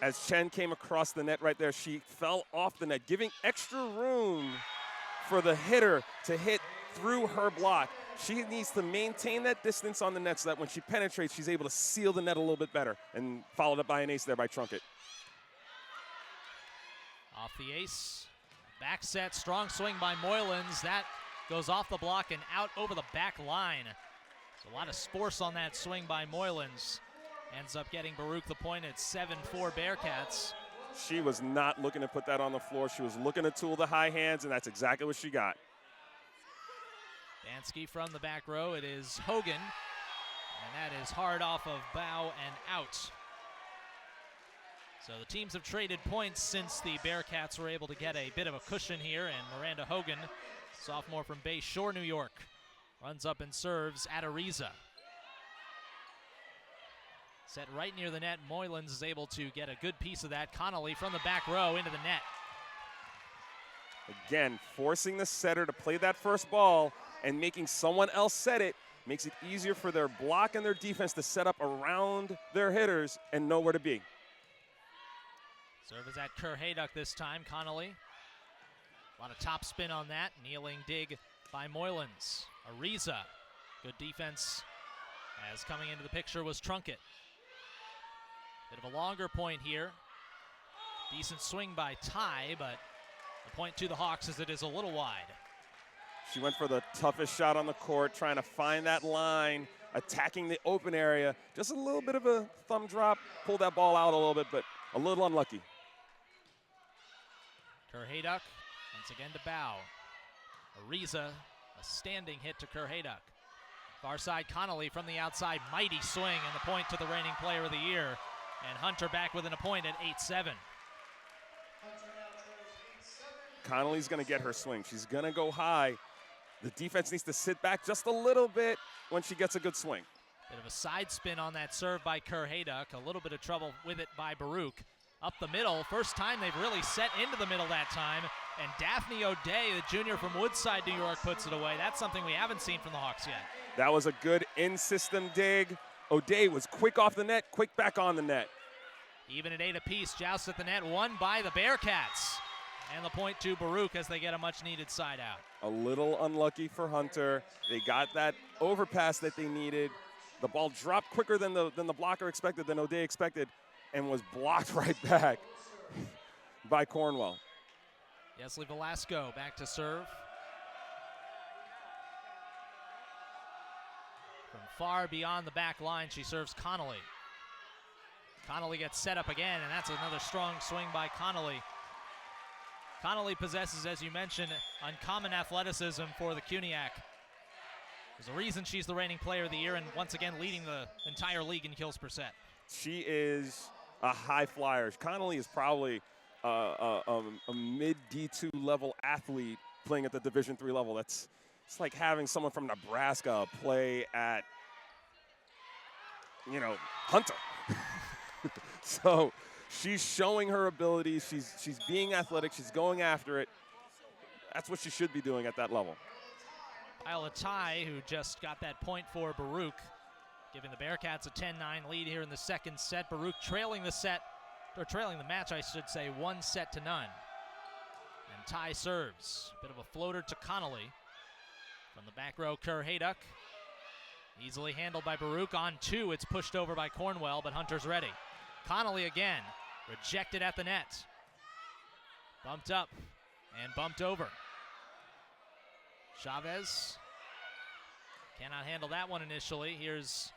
As Chen came across the net right there, she fell off the net, giving extra room for the hitter to hit through her block. She needs to maintain that distance on the net so that when she penetrates, she's able to seal the net a little bit better, and followed up by an ace there by Trunkett. Off the ace, back set, strong swing by Moylan's. That goes off the block and out over the back line. So a lot of force on that swing by Moylan's. Ends up getting Baruch the point at 7-4 Bearcats. She was not looking to put that on the floor. She was looking to tool the high hands, and that's exactly what she got. Bansky from the back row. It is Hogan, and that is hard off of bow and out. So the teams have traded points since the Bearcats were able to get a bit of a cushion here, and Miranda Hogan, sophomore from Bay Shore, New York, runs up and serves at Ariza. Set right near the net. Moylan's is able to get a good piece of that. Connolly from the back row into the net. Again, forcing the setter to play that first ball and making someone else set it makes it easier for their block and their defense to set up around their hitters and know where to be. Serve is at Kerr-Hayduck this time. Connolly, a lot of top spin on that. Kneeling dig by Moylan's. Ariza, good defense, as coming into the picture was Trunkett. Bit of a longer point here. Decent swing by Ty, but the point to the Hawks as it is a little wide. She went for the toughest shot on the court, trying to find that line, attacking the open area. Just a little bit of a thumb drop, pulled that ball out a little bit, but a little unlucky. Kerr-Hayduck once again to bow. Ariza, a standing hit to Kerr-Hayduck. Far side, Connolly from the outside, mighty swing, and the point to the reigning player of the year. And Hunter back within a point at 8-7. Connolly's going to get her swing. She's going to go high. The defense needs to sit back just a little bit when she gets a good swing. Bit of a side spin on that serve by Kerr-Hayduck. A little bit of trouble with it by Baruch. Up the middle. First time they've really set into the middle that time. And Daphne O'Day, the junior from Woodside, New York, puts it away. That's something we haven't seen from the Hawks yet. That was a good in-system dig. O'Day was quick off the net, quick back on the net. Even at 8 apiece, joust at the net, won by the Bearcats. And the point to Baruch as they get a much-needed side out. A little unlucky for Hunter. They got that overpass that they needed. The ball dropped quicker than the blocker expected, than O'Day expected, and was blocked right back by Cornwell. Yesley Velasco back to serve. From far beyond the back line, she serves Connolly. Connolly gets set up again, and that's another strong swing by Connolly. Connolly possesses, as you mentioned, uncommon athleticism for the CUNYAC. There's a reason she's the reigning player of the year and once again leading the entire league in kills per set. She is a high flyer. Connolly is probably a mid D2 level athlete playing at the Division III level. It's like having someone from Nebraska play at, Hunter. So she's showing her abilities. She's being athletic. She's going after it. That's what she should be doing at that level. Isla Ty, who just got that point for Baruch, giving the Bearcats a 10-9 lead here in the second set. Baruch trailing the match, I should say, 1-0. And Ty serves. Bit of a floater to Connolly. From the back row, Kerr-Hayduck. Easily handled by Baruch. On 2, it's pushed over by Cornwell, but Hunter's ready. Connolly again, rejected at the net. Bumped up and bumped over. Chavez cannot handle that one initially. Here's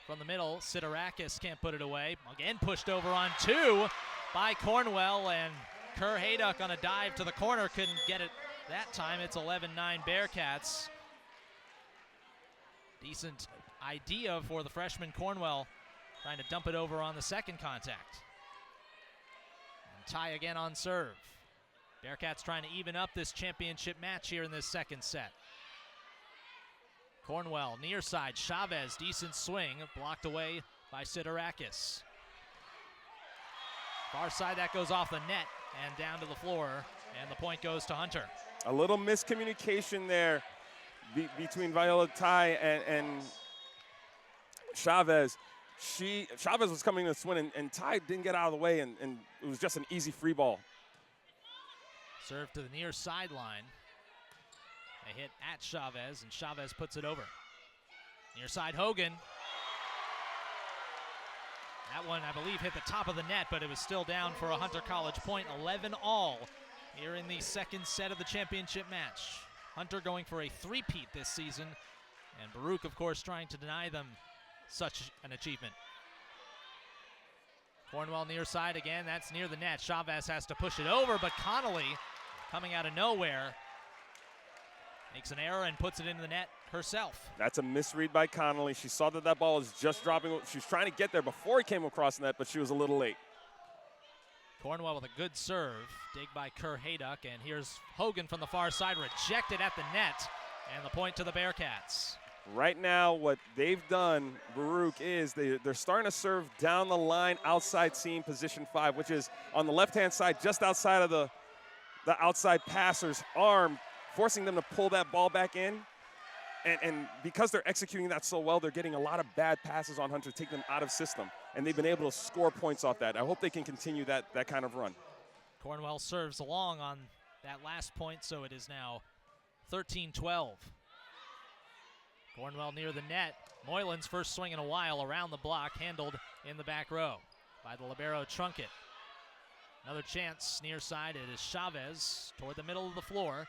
from the middle. Sidorakis can't put it away. Again pushed over on 2 by Cornwell, and Kerr Hayduck on a dive to the corner couldn't get it that time. It's 11-9 Bearcats. Decent idea for the freshman Cornwell, trying to dump it over on the second contact. And tie again on serve. Bearcats trying to even up this championship match here in this second set. Cornwell near side, Chavez, decent swing, blocked away by Sidorakis. Far side, that goes off the net and down to the floor, and the point goes to Hunter. A little miscommunication there between Viola Tai and Chavez. Chavez was coming to swing, and Tai didn't get out of the way, and it was just an easy free ball. Serve to the near sideline. They hit at Chavez, and Chavez puts it over. Near side, Hogan. That one, I believe, hit the top of the net, but it was still down for a Hunter College point. 11-all here in the second set of the championship match. Hunter going for a three-peat this season, and Baruch, of course, trying to deny them such an achievement. Cornwell near side again, that's near the net. Chavez has to push it over, but Connolly, coming out of nowhere, makes an error and puts it into the net herself. That's a misread by Connolly. She saw that ball was just dropping. She was trying to get there before he came across the net, but she was a little late. Cornwell with a good serve, dig by Kerr Hayduck, and here's Hogan from the far side, rejected at the net, and the point to the Bearcats. Right now, what they've done, Baruch, is they're starting to serve down the line, outside seam, position 5, which is on the left-hand side, just outside of the outside passer's arm, forcing them to pull that ball back in. And because they're executing that so well, they're getting a lot of bad passes on Hunter, taking them out of system. And they've been able to score points off that. I hope they can continue that kind of run. Cornwell serves along on that last point, so it is now 13-12. Cornwell near the net. Moylan's first swing in a while around the block, handled in the back row by the libero Trunkett. Another chance near side. It is Chavez toward the middle of the floor,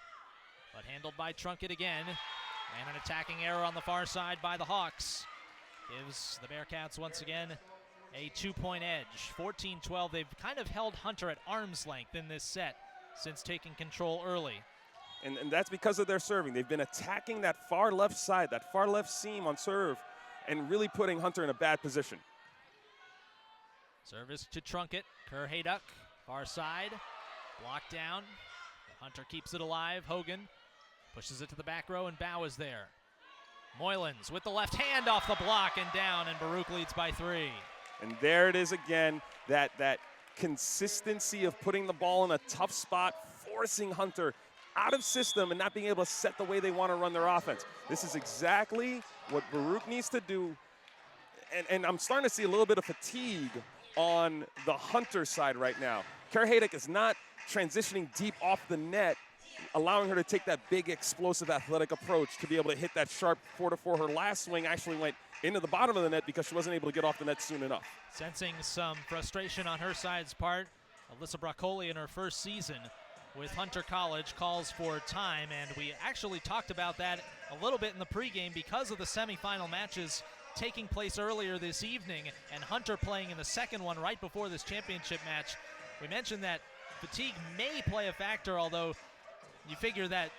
but handled by Trunkett again. And an attacking error on the far side by the Hawks gives the Bearcats once again a 2-point edge. 14-12. They've kind of held Hunter at arm's length in this set since taking control early. And that's because of their serving. They've been attacking that far left side, that far left seam on serve, and really putting Hunter in a bad position. Service to Trunkett. Kerr Hayduck, far side, blocked down. Hunter keeps it alive. Hogan pushes it to the back row, and Bow is there. Moylan's with the left hand off the block and down, and Baruch leads by 3. And there it is again, that consistency of putting the ball in a tough spot, forcing Hunter out of system and not being able to set the way they want to run their offense. This is exactly what Baruch needs to do. And I'm starting to see a little bit of fatigue on the Hunter side right now. Kerr Hayduck is not transitioning deep off the net, allowing her to take that big, explosive, athletic approach to be able to hit that sharp 4-4. Her last swing actually went into the bottom of the net because she wasn't able to get off the net soon enough. Sensing some frustration on her side's part, Alyssa Broccoli in her first season with Hunter College calls for time, and we actually talked about that a little bit in the pregame because of the semifinal matches taking place earlier this evening and Hunter playing in the second one right before this championship match. We mentioned that fatigue may play a factor, although you figured that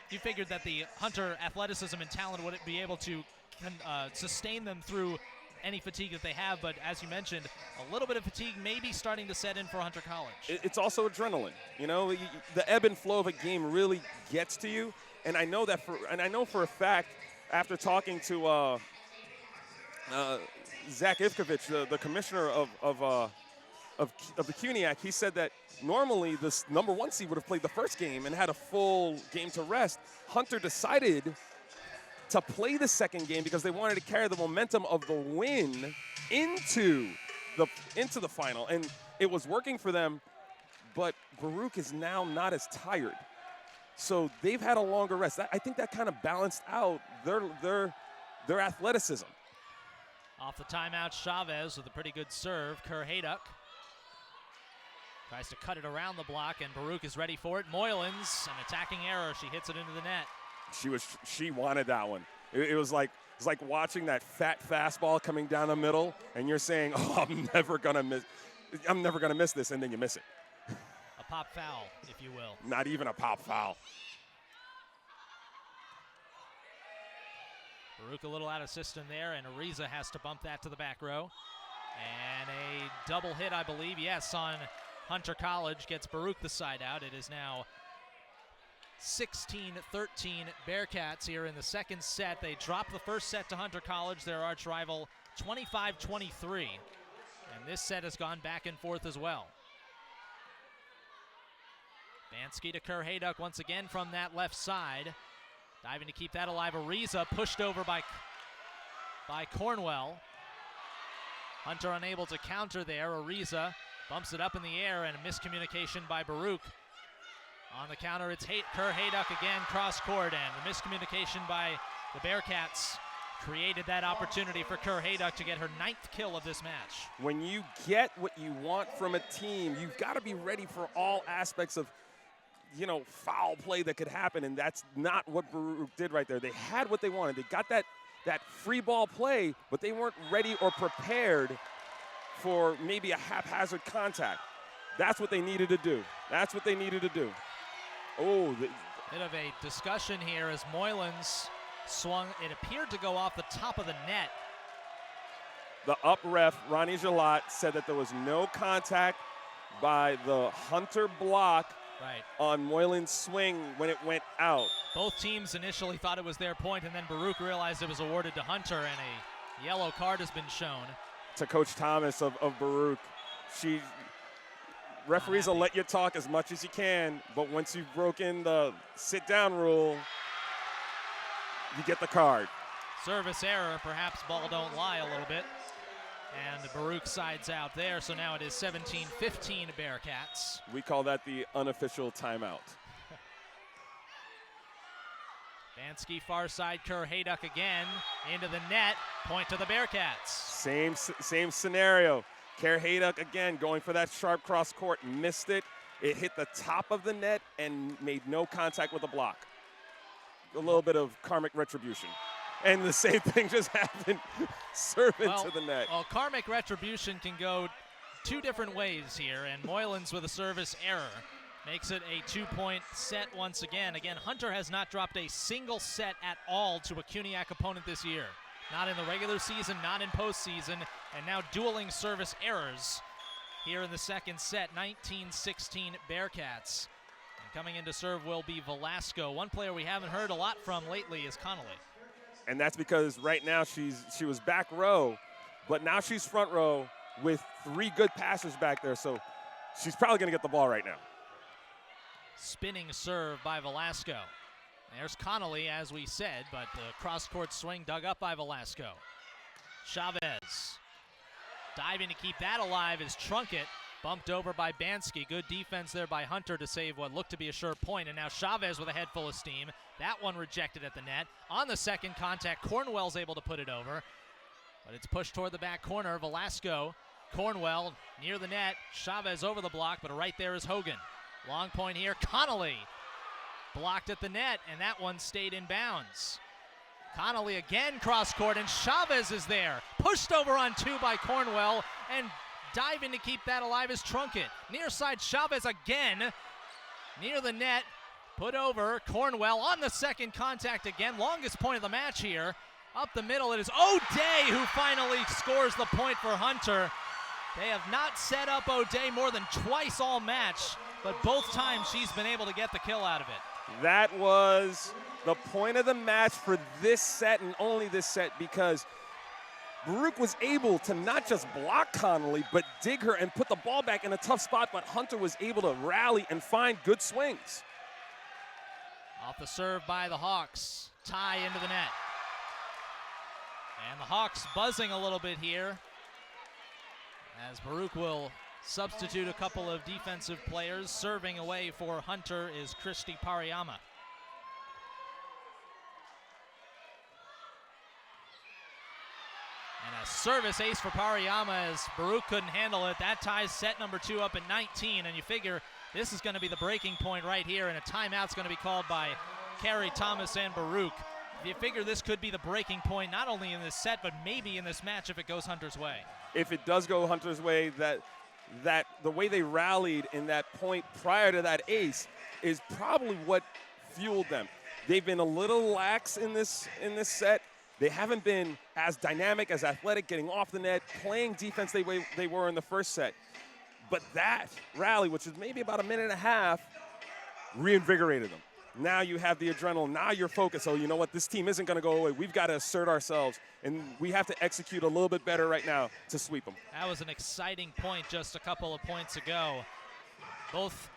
the Hunter athleticism and talent would be able to sustain them through any fatigue that they have, but as you mentioned, a little bit of fatigue may be starting to set in for Hunter College. It's also adrenaline. You know, the ebb and flow of a game really gets to you, and I know for a fact, after talking to Zach Ivkovich, the commissioner of the CUNYAC, he said that normally this number 1 seed would have played the first game and had a full game to rest. Hunter decided to play the second game because they wanted to carry the momentum of the win into the final, and it was working for them. But Baruch is now not as tired, so they've had a longer rest. I think that kind of balanced out their athleticism. Off the timeout, Chavez with a pretty good serve. Kerr Hayduck Tries to cut it around the block, and Baruch is ready for it. Moylan's an attacking error. She hits it into the net. She wanted that one. It was like watching that fat fastball coming down the middle, and you're saying, "Oh, I'm never gonna miss this," and then you miss it. A pop foul, if you will. Not even a pop foul. Baruch a little out of system there, and Ariza has to bump that to the back row. And a double hit, I believe, yes, on Hunter College gets Baruch the side out. It is now 16-13 Bearcats here in the second set. They dropped the first set to Hunter College, their arch rival, 25-23. And this set has gone back and forth as well. Bansky to Kerr Hayduck once again from that left side. Diving to keep that alive. Ariza pushed over by Cornwell. Hunter unable to counter there. Ariza bumps it up in the air, and a miscommunication by Baruch. On the counter, it's Kerr Hayduck again, cross court, and the miscommunication by the Bearcats created that opportunity for Kerr Hayduck to get her 9th kill of this match. When you get what you want from a team, you've got to be ready for all aspects of, foul play that could happen, and that's not what Baruch did right there. They had what they wanted. They got that free ball play, but they weren't ready or prepared for maybe a haphazard contact. That's what they needed to do. Oh, bit of a discussion here as Moylan's swung. It appeared to go off the top of the net. The up ref, Ronnie Gelat, said that there was no contact by the Hunter block on Moylan's swing when it went out. Both teams initially thought it was their point, and then Baruch realized it was awarded to Hunter, and a yellow card has been shown. To Coach Thomas of Baruch. Referees will let you talk as much as you can, but once you've broken the sit-down rule, you get the card. Service error, perhaps ball don't lie a little bit. And Baruch sides out there, so now it is 17-15 Bearcats. We call that the unofficial timeout. Bansky far side, Kerr Hayduck again, into the net, point to the Bearcats. Same scenario. Kerr Hayduck again going for that sharp cross court, missed it. It hit the top of the net and made no contact with the block. A little bit of karmic retribution. And the same thing just happened, serve into the net. Well, karmic retribution can go two different ways here, and Moylan's with a service error makes it a 2-point set once again. Again, Hunter has not dropped a single set at all to a CUNYAC opponent this year. Not in the regular season, not in postseason, and now dueling service errors here in the second set, 19-16 Bearcats. And coming in to serve will be Velasco. One player we haven't heard a lot from lately is Connolly. And that's because right now she was back row, but now she's front row with 3 good passers back there, so she's probably going to get the ball right now. Spinning serve by Velasco. There's Connolly, as we said, but the cross-court swing dug up by Velasco. Chavez diving to keep that alive is Trunkett, bumped over by Bansky. Good defense there by Hunter to save what looked to be a sure point, and now Chavez with a head full of steam. That one rejected at the net. On the second contact, Cornwell's able to put it over, but it's pushed toward the back corner. Velasco, Cornwell near the net, Chavez over the block, but right there is Hogan. Long point here, Connolly blocked at the net, and that one stayed in bounds. Connolly again cross court, and Chavez is there. Pushed over on 2 by Cornwell, and diving to keep that alive is Trunkett. Near side, Chavez again. Near the net, put over. Cornwell on the second contact again. Longest point of the match here. Up the middle, it is O'Day who finally scores the point for Hunter. They have not set up O'Day more than twice all match, but both times she's been able to get the kill out of it. That was the point of the match for this set and only this set, because Baruch was able to not just block Connolly, but dig her and put the ball back in a tough spot, but Hunter was able to rally and find good swings. Off the serve by the Hawks, tie into the net. And the Hawks buzzing a little bit here, as Baruch will substitute a couple of defensive players. Serving away for Hunter is Christy Pariyama. And a service ace for Pariyama as Baruch couldn't handle it. That ties set number 2 up at 19, and you figure this is going to be the breaking point right here, and a timeout's going to be called by Carey Thomas and Baruch. You figure this could be the breaking point, not only in this set, but maybe in this match if it goes Hunter's way. If it does go Hunter's way, that the way they rallied in that point prior to that ace is probably what fueled them. They've been a little lax in this set. They haven't been as dynamic, as athletic, getting off the net, playing defense they were in the first set. But that rally, which was maybe about a minute and a half, reinvigorated them. Now you have the adrenaline. Now you're focused. So you know what? This team isn't going to go away. We've got to assert ourselves, and we have to execute a little bit better right now to sweep them. That was an exciting point just a couple of points ago. Both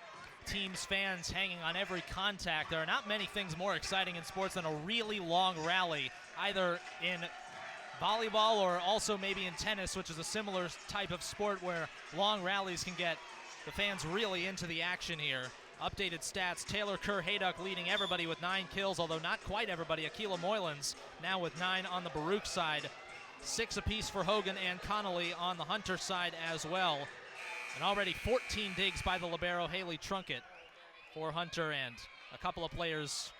teams' fans hanging on every contact. There are not many things more exciting in sports than a really long rally, either in volleyball or also maybe in tennis, which is a similar type of sport where long rallies can get the fans really into the action here. Updated stats, Taylor Kerr-Hayduck leading everybody with 9 kills, although not quite everybody. Akila Moylan's now with 9 on the Baruch side. 6 apiece for Hogan and Connolly on the Hunter side as well. And already 14 digs by the libero Haley Trunkett for Hunter, and a couple of players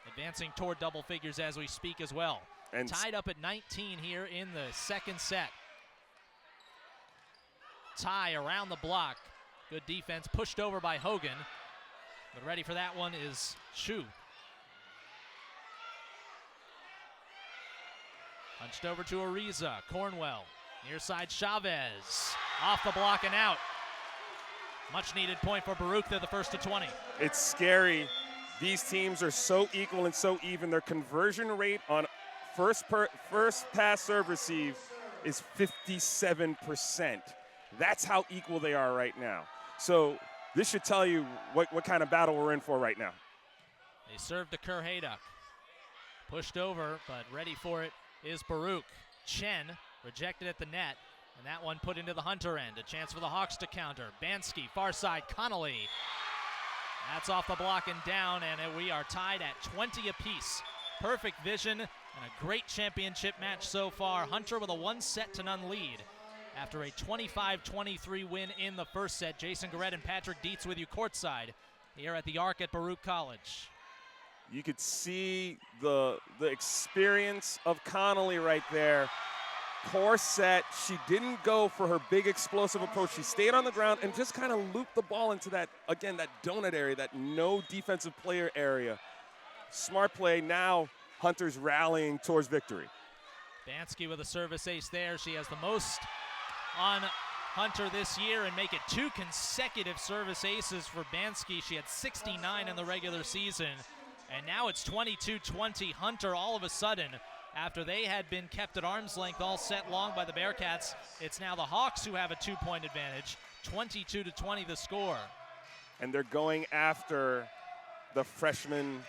advancing toward double figures as we speak as well. And tied up at 19 here in the second set. Tie around the block. Good defense, pushed over by Hogan. But ready for that one is Shu. Punched over to Ariza. Cornwell. Near side Chavez. Off the block and out. Much needed point for Baruch. They're the first to 20. It's scary. These teams are so equal and so even. Their conversion rate on first pass serve receive is 57%. That's how equal they are right now. So this should tell you what kind of battle we're in for right now. They serve to Kerr-Hayduck. Pushed over, but ready for it is Baruch. Chen rejected at the net, and that one put into the Hunter end. A chance for the Hawks to counter. Bansky, far side, Connolly. That's off the block and down, and we are tied at 20 apiece. Perfect vision and a great championship match so far. Hunter with a 1-set-to-none lead. After a 25-23 win in the first set, Jason Garrett and Patrick Dietz with you courtside here at the Arc at Baruch College. You could see the experience of Connolly right there. Poor set. She didn't go for her big explosive approach. She stayed on the ground and just kind of looped the ball into that, again, that donut area, that no defensive player area. Smart play. Now Hunter's rallying towards victory. Bansky with a service ace there. She has the most on Hunter this year and make it 2 consecutive service aces for Bansky. She had 69 in the regular season, and now it's 22-20 Hunter all of a sudden. After they had been kept at arm's length all set long by the Bearcats, it's now the Hawks who have a 2-point advantage. 22-20 the score. And they're going after the freshman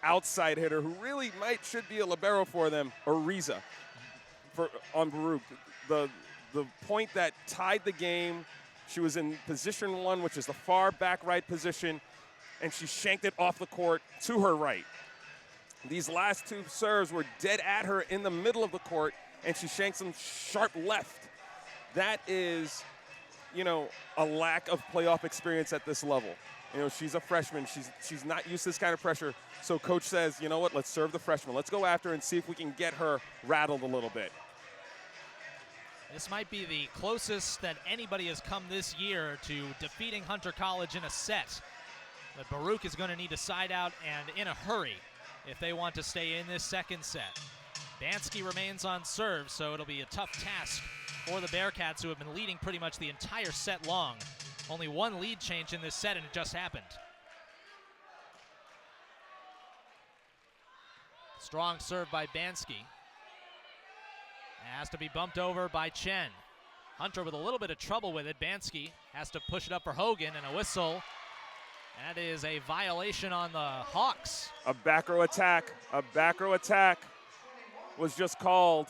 outside hitter who really should be a libero for them, Ariza, on Baruch. The point that tied the game, she was in position 1, which is the far back right position, and she shanked it off the court to her right. These last 2 serves were dead at her in the middle of the court, and she shanks them sharp left. That is, a lack of playoff experience at this level. She's a freshman. She's not used to this kind of pressure. So coach says, you know what, let's serve the freshman. Let's go after her and see if we can get her rattled a little bit. This might be the closest that anybody has come this year to defeating Hunter College in a set. But Baruch is going to need to side out and in a hurry if they want to stay in this second set. Bansky remains on serve, so it'll be a tough task for the Bearcats, who have been leading pretty much the entire set long. Only 1 lead change in this set, and it just happened. Strong serve by Bansky. Has to be bumped over by Chen. Hunter with a little bit of trouble with it. Bansky has to push it up for Hogan, and a whistle. That is a violation on the Hawks. A back row attack. A back row attack was just called.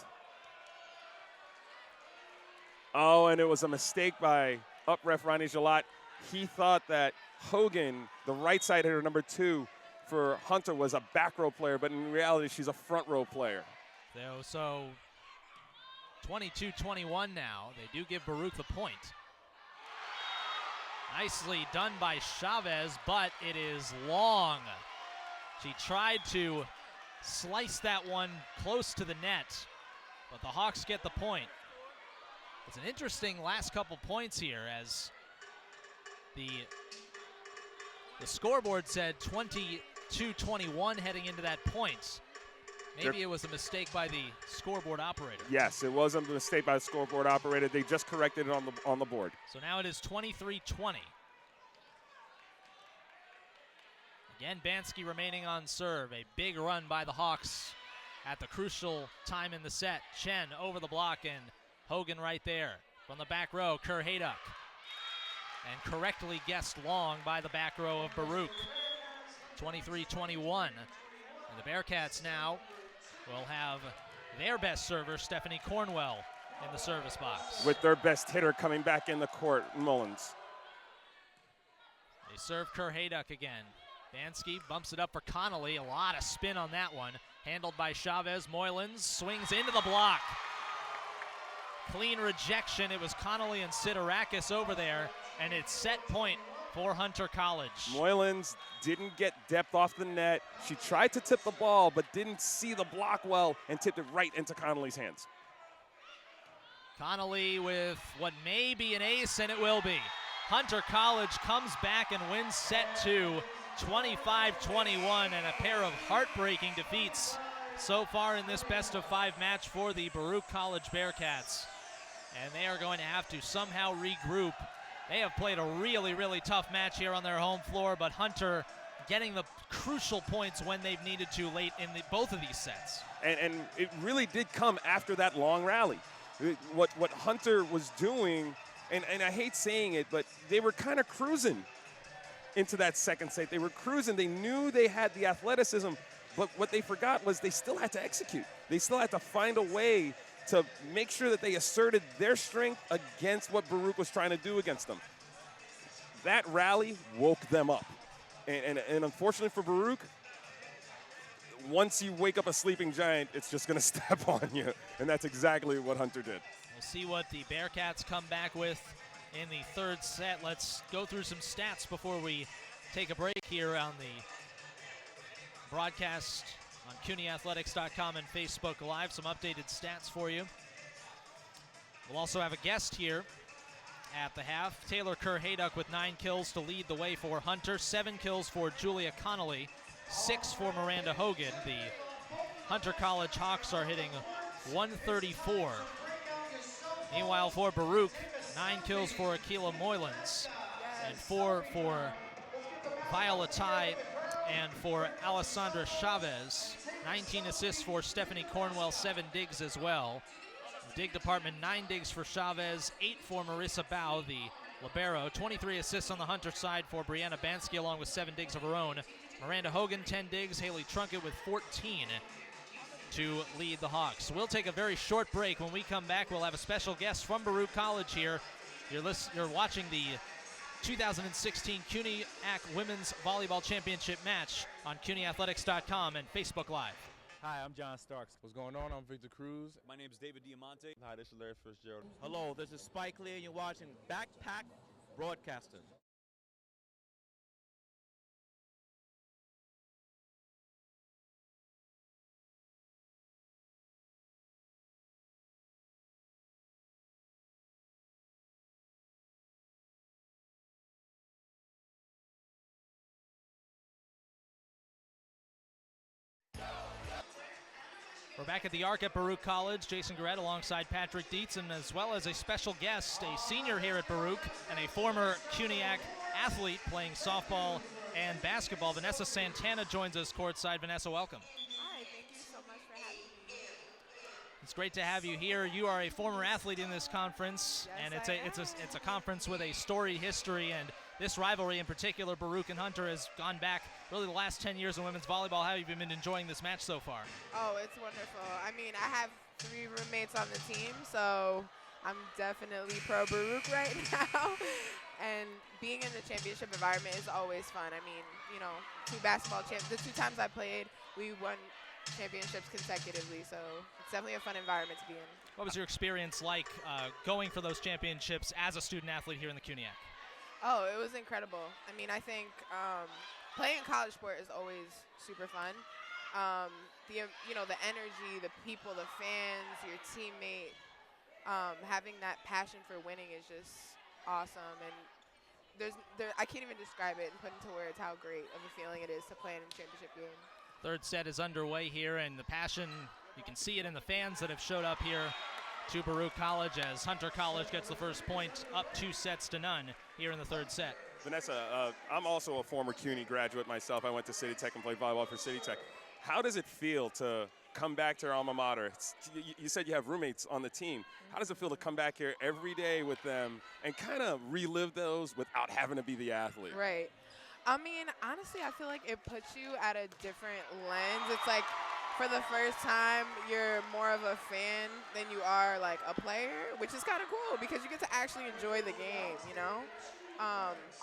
Oh, and it was a mistake by up ref Ronnie Gillot. He thought that Hogan, the right side hitter, number 2 for Hunter, was a back row player, but in reality, she's a front row player. So 22-21 now. They do give Baruch the point. Nicely done by Chavez, but it is long. She tried to slice that one close to the net, but the Hawks get the point. It's an interesting last couple points here, as the scoreboard said 22-21 heading into that point. Maybe it was a mistake by the scoreboard operator. Yes, it was a mistake by the scoreboard operator. They just corrected it on the board. So now it is 23-20. Again, Bansky remaining on serve. A big run by the Hawks at the crucial time in the set. Chen over the block and Hogan right there. From the back row, Kerr-Hayduck. And correctly guessed long by the back row of Baruch. 23-21. And the Bearcats now will have their best server, Stephanie Cornwell, in the service box. With their best hitter coming back in the court, Mullins. They serve Kerr-Hayduck again. Bansky bumps it up for Connolly. A lot of spin on that one. Handled by Chavez. Moylan's swings into the block. Clean rejection. It was Connolly and Sidorakis over there, and it's set point for Hunter College. Moylan's didn't get depth off the net. She tried to tip the ball, but didn't see the block well and tipped it right into Connolly's hands. Connolly with what may be an ace, and it will be. Hunter College comes back and wins set two, 25-21, and a pair of heartbreaking defeats so far in this best-of-5 match for the Baruch College Bearcats. And they are going to have to somehow regroup. They have played a really, really tough match here on their home floor, but Hunter getting the crucial points when they've needed to late in both of these sets. And it really did come after that long rally. What Hunter was doing, and I hate saying it, but they were kind of cruising into that second set. They were cruising. They knew they had the athleticism, but what they forgot was they still had to execute. They still had to find a way to make sure that they asserted their strength against what Baruch was trying to do against them. That rally woke them up. And unfortunately for Baruch, once you wake up a sleeping giant, it's just going to step on you. And that's exactly what Hunter did. We'll see what the Bearcats come back with in the third set. Let's go through some stats before we take a break here on the broadcast on CUNYathletics.com and Facebook Live. Some updated stats for you. We'll also have a guest here at the half. Taylor Kerr-Hayduck with 9 kills to lead the way for Hunter. 7 kills for Julia Connolly. 6 for Miranda Hogan. The Hunter College Hawks are hitting 134. Meanwhile for Baruch, 9 kills for Akila Moylans and 4 for Viola Tai and for Alessandra Chavez. 19 assists for Stephanie Cornwell, 7 digs as well. Dig department, 9 digs for Chavez, 8 for Marissa Bao, the libero. 23 assists on the Hunter side for Brianna Bansky, along with 7 digs of her own. Miranda Hogan, 10 digs. Haley Trunkett with 14 to lead the Hawks. We'll take a very short break. When we come back, we'll have a special guest from Baruch College here. You're watching the 2016 CUNYAC Women's Volleyball Championship match on CUNYathletics.com and Facebook Live. Hi, I'm John Starks. What's going on? I'm Victor Cruz. My name is David Diamante. Hi, this is Larry Fitzgerald. Hello, this is Spike Lee, and you're watching Backpack Broadcasting. We're back at the Arc at Baruch College. Jason Garrett alongside Patrick Dietz, and as well as a special guest, a senior here at Baruch and a former CUNYAC athlete playing softball and basketball. Vanessa Santana joins us courtside. Vanessa, welcome. Hi, thank you so much for having me here. It's great to have you here. You are a former athlete in this conference, Yes, and I it's a conference with a storied history, and this rivalry in particular, Baruch and Hunter, has gone back really the last 10 years in women's volleyball. How have you been enjoying this match so far? Oh, it's wonderful. I mean, I have 3 roommates on the team, so I'm definitely pro Baruch right now. And being in the championship environment is always fun. I mean, you know, 2 basketball champs. The 2 times I played, we won championships consecutively. So it's definitely a fun environment to be in. What was your experience like going for those championships as a student athlete here in the CUNYAC? Oh, it was incredible. I mean, I think playing college sport is always super fun. The energy, the people, the fans, your teammate, having that passion for winning is just awesome. And I can't even describe it and put into words how great of a feeling it is to play in a championship game. Third set is underway here, and the passion, you can see it in the fans that have showed up here to Baruch College as Hunter College gets the first point, up 2-0 here in the third set. Vanessa, I'm also a former CUNY graduate myself. I went to City Tech and played volleyball for City Tech. How does it feel to come back to your alma mater? You said you have roommates on the team. How does it feel to come back here every day with them and kind of relive those without having to be the athlete? Right. I mean, honestly, I feel like it puts you at a different lens. It's like for the first time, you're more of a fan than you are like a player, which is kind of cool because you get to actually enjoy the game, you know?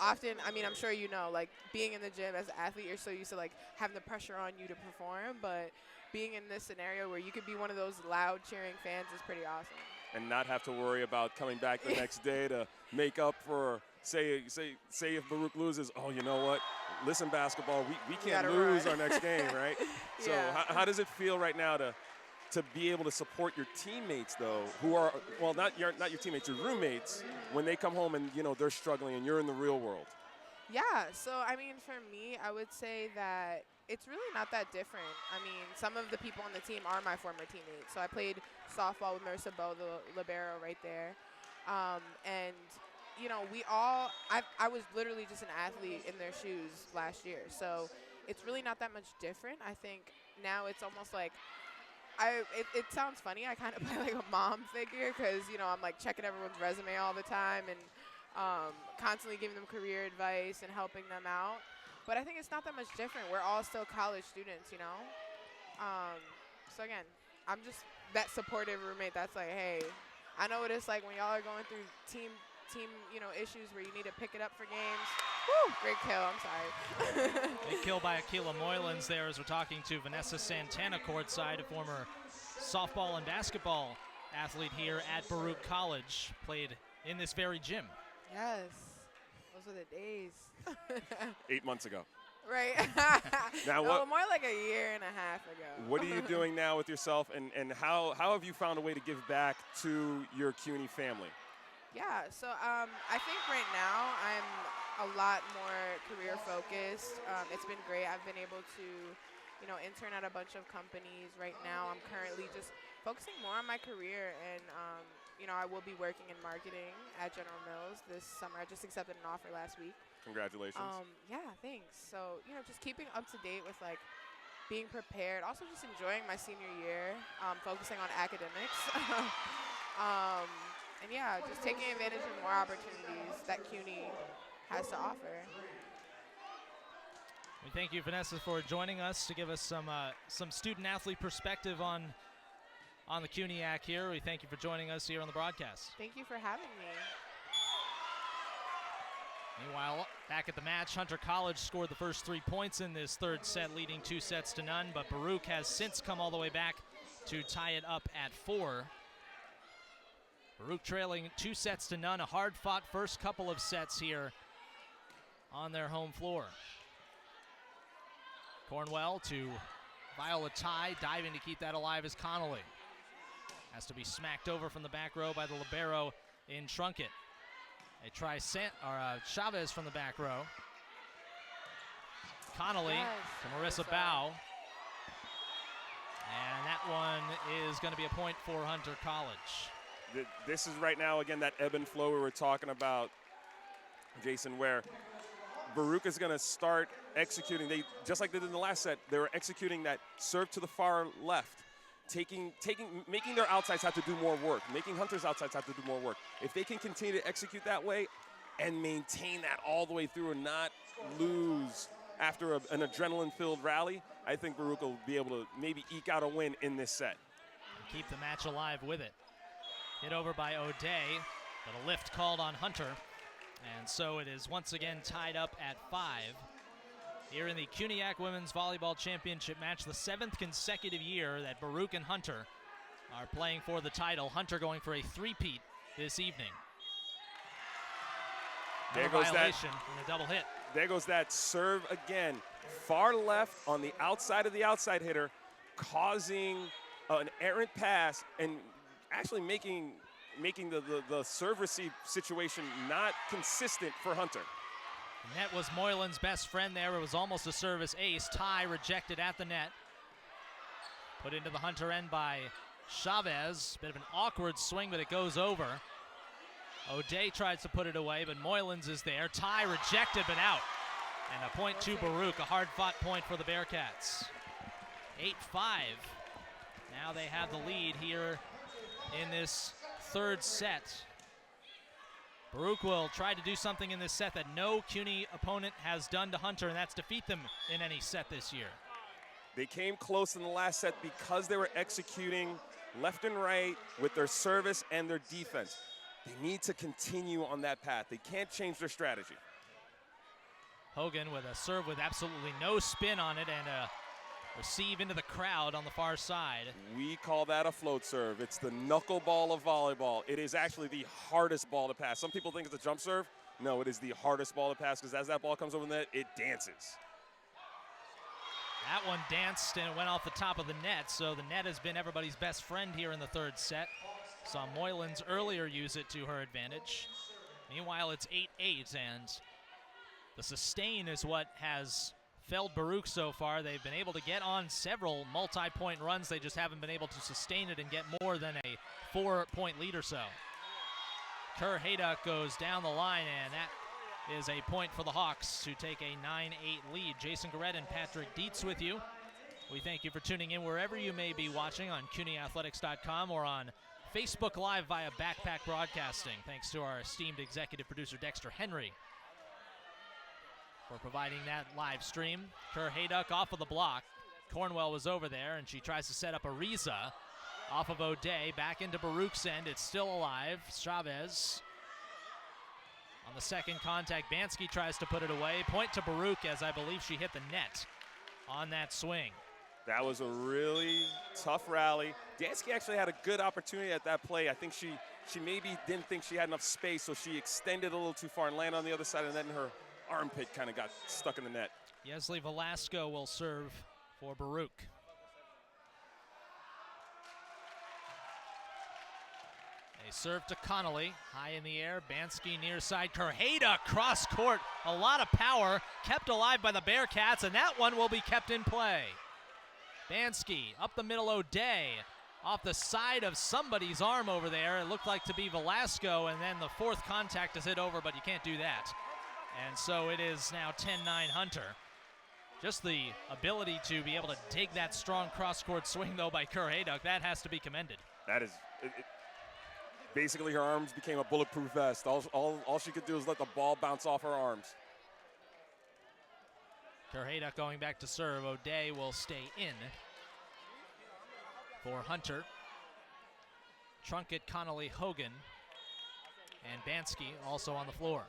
Often, I mean, I'm sure you know, like being in the gym as an athlete, you're so used to like having the pressure on you to perform, but being in this scenario where you could be one of those loud cheering fans is pretty awesome. And not have to worry about coming back the next day to make up for, say if Baruch loses, oh, you know what? Listen, basketball, we can't lose our next game, right? So Yeah. how does it feel right now to be able to support your teammates, though, who are, well, not your teammates, your roommates, when they come home and, you know, they're struggling and you're in the real world? Yeah, so I mean, for me, I would say that it's really not that different. I mean, some of the people on the team are my former teammates. So I played softball with Marissa Bowe, the libero right there. And, you know, I was literally just an athlete in their shoes last year. So it's really not that much different. I think now it's almost like, it sounds funny, I kind of play like a mom figure because, you know, I'm like checking everyone's resume all the time and constantly giving them career advice and helping them out. But I think it's not that much different. We're all still college students, you know? So again, I'm just that supportive roommate that's like, hey, I know what it's like when y'all are going through team, you know, issues where you need to pick it up for games. Woo, great kill, I'm sorry. Big kill by Akila Moylans there as we're talking to Vanessa Santana courtside, a former softball and basketball athlete here at Baruch College, played in this very gym. Yes, those were the days. 8 months ago. Right. Now no, what? more like a year and a half ago. What are you doing now with yourself, and how have you found a way to give back to your CUNY family? Yeah, so I think right now I'm a lot more career focused. It's been great. I've been able to, you know, intern at a bunch of companies. Right now I'm currently just focusing more on my career, and you know, I will be working in marketing at General Mills this summer. I just accepted an offer last week. Congratulations. Yeah, thanks. So, you know, just keeping up to date with like being prepared. Also just enjoying my senior year, focusing on academics. And yeah, just taking advantage of more opportunities that CUNY has to offer. We thank you, Vanessa, for joining us to give us some student-athlete perspective on the CUNYAC here. We thank you for joining us here on the broadcast. Thank you for having me. Meanwhile, back at the match, Hunter College scored the first 3 points in this third set, leading 2-0, but Baruch has since come all the way back to tie it up at 4. Baruch trailing 2-0, a hard-fought first couple of sets here on their home floor. Cornwell to Viola Ty, diving to keep that alive is Connolly. Has to be smacked over from the back row by the libero in Trunkett. They try Chavez from the back row. Connolly to Marissa Bowe. And that one is going to be a point for Hunter College. This is right now, again, that ebb and flow we were talking about, Jason, where Baruch is going to start executing. They, just like they did in the last set, they were executing that serve to the far left, making their outsides have to do more work, making Hunter's outsides have to do more work. If they can continue to execute that way and maintain that all the way through and not lose after an adrenaline-filled rally, I think Baruch will be able to maybe eke out a win in this set. Keep the match alive with it. Hit over by O'Day, but a lift called on Hunter. And so it is once again tied up at 5. here in the CUNYAC Women's Volleyball Championship match, the 7th consecutive year that Baruch and Hunter are playing for the title. Hunter going for a three-peat this evening. There No goes violation and a double hit. There goes that serve again. Far left on the outside of the outside hitter, causing an errant pass and actually making the serve receive situation not consistent for Hunter. The net was Moylan's best friend there. It was almost a service ace. Ty rejected at the net. Put into the Hunter end by Chavez. Bit of an awkward swing, but it goes over. O'Day tries to put it away, but Moylan's is there. Ty rejected, but out. And a point to Baruch, a hard-fought point for the Bearcats. 8-5. Now they have the lead here in this third set. Baruch will try to do something in this set that no CUNY opponent has done to Hunter, and that's defeat them in any set this year. They came close in the last set because they were executing left and right with their service and their defense. They need to continue on that path. They can't change their strategy. Hogan with a serve with absolutely no spin on it and a receive into the crowd on the far side. We call that a float serve. It's the knuckleball of volleyball. It is actually the hardest ball to pass. Some people think it's a jump serve. No, it is the hardest ball to pass because as that ball comes over the net, it dances. That one danced and it went off the top of the net, so the net has been everybody's best friend here in the third set. Saw Moylan's earlier use it to her advantage. Meanwhile, it's 8-8, and the sustain is what has felled Baruch so far. They've been able to get on several multi-point runs. They just haven't been able to sustain it and get more than a 4-point lead or so. Kerr Hayduck goes down the line, and that is a point for the Hawks to take a 9-8 lead. Jason Garrett and Patrick Dietz with you. We thank you for tuning in wherever you may be watching on CUNYathletics.com or on Facebook Live via Backpack Broadcasting. Thanks to our esteemed executive producer, Dexter Henry, for providing that live stream. Kerr Hayduck off of the block. Cornwell was over there, and she tries to set up Ariza off of O'Day. Back into Baruch's end. It's still alive. Chavez on the second contact. Bansky tries to put it away. Point to Baruch, as I believe she hit the net on that swing. That was a really tough rally. Dansky actually had a good opportunity at that play. I think she maybe didn't think she had enough space, so she extended a little too far and landed on the other side, and then her armpit kind of got stuck in the net. Yesley Velasco will serve for Baruch. They serve to Connolly, high in the air. Bansky near side. Kerr Hayduck cross court. A lot of power kept alive by the Bearcats, and that one will be kept in play. Bansky up the middle. O'Day off the side of somebody's arm over there. It looked like to be Velasco, and then the fourth contact is hit over, but you can't do that. And so it is now 10-9 Hunter. Just the ability to be able to dig that strong cross-court swing, though, by Kerr Hayduck, that has to be commended. That is, basically her arms became a bulletproof vest. All she could do is let the ball bounce off her arms. Kerr Hayduck going back to serve. O'Day will stay in for Hunter. Trunkett, Connolly, Hogan, and Bansky also on the floor.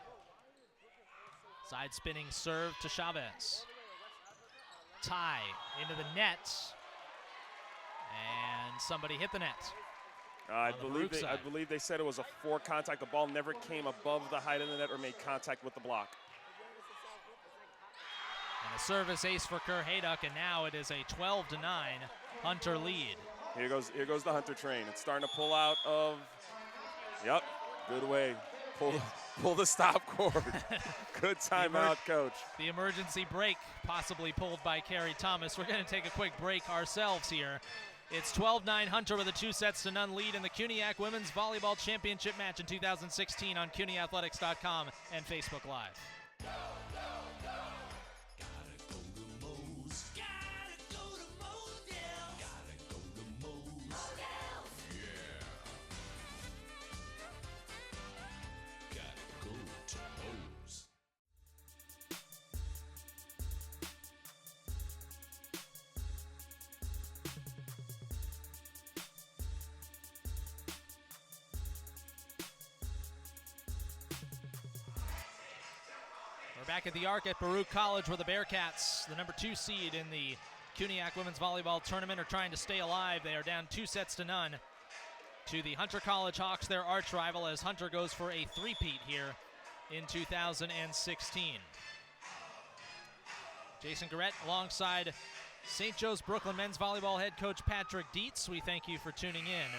Side spinning serve to Chavez. Tie into the net, and somebody hit the net. I believe they said it was a 4 contact. The ball never came above the height of the net or made contact with the block. And a service ace for Kerr Hayduck, and now it is a 12-9 Hunter lead. Here goes the Hunter train. It's starting to pull out of, yep, good way. Pull the stop cord. Good timeout, coach. The emergency break possibly pulled by Carrie Thomas. We're going to take a quick break ourselves here. It's 12-9 Hunter with a 2-0 lead in the CUNYAC Women's Volleyball Championship match in 2016 on CUNYathletics.com and Facebook Live. back at the arc at Baruch College, where the Bearcats, the number 2 seed in the CUNYAC women's volleyball tournament, are trying to stay alive. They are down 2-0 to the Hunter College Hawks, their arch rival, as Hunter goes for a three-peat here in 2016. Jason Garrett alongside St. Joe's Brooklyn men's volleyball head coach Patrick Dietz. We thank you for tuning in.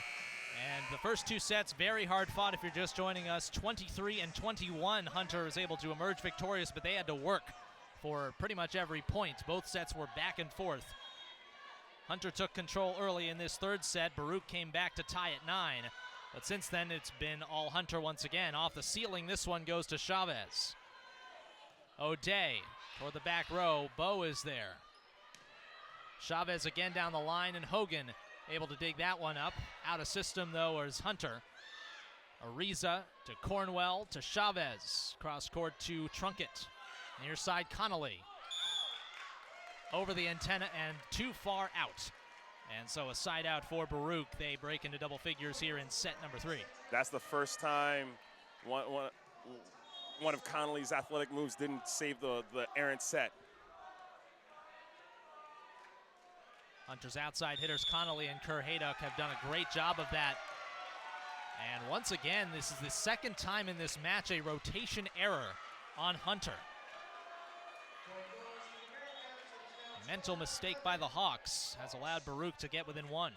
And the first 2 sets, very hard fought if you're just joining us. 23-21, Hunter was able to emerge victorious, but they had to work for pretty much every point. Both sets were back and forth. Hunter took control early in this 3rd set. Baruch came back to tie at 9. But since then, it's been all Hunter once again. Off the ceiling, this one goes to Chavez. O'Day toward the back row. Bo is there. Chavez again down the line, and Hogan able to dig that one up. Out of system, though, is Hunter. Ariza to Cornwell to Chavez. Cross court to Trunkett. Near side, Connolly. Over the antenna and too far out. And so a side out for Baruch. They break into double figures here in set number 3. That's the first time one of Connolly's athletic moves didn't save the errant set. Hunter's outside hitters Connolly and Kerr Hayduck have done a great job of that. And once again, this is the 2nd time in this match a rotation error on Hunter. A mental mistake by the Hawks has allowed Baruch to get within 1.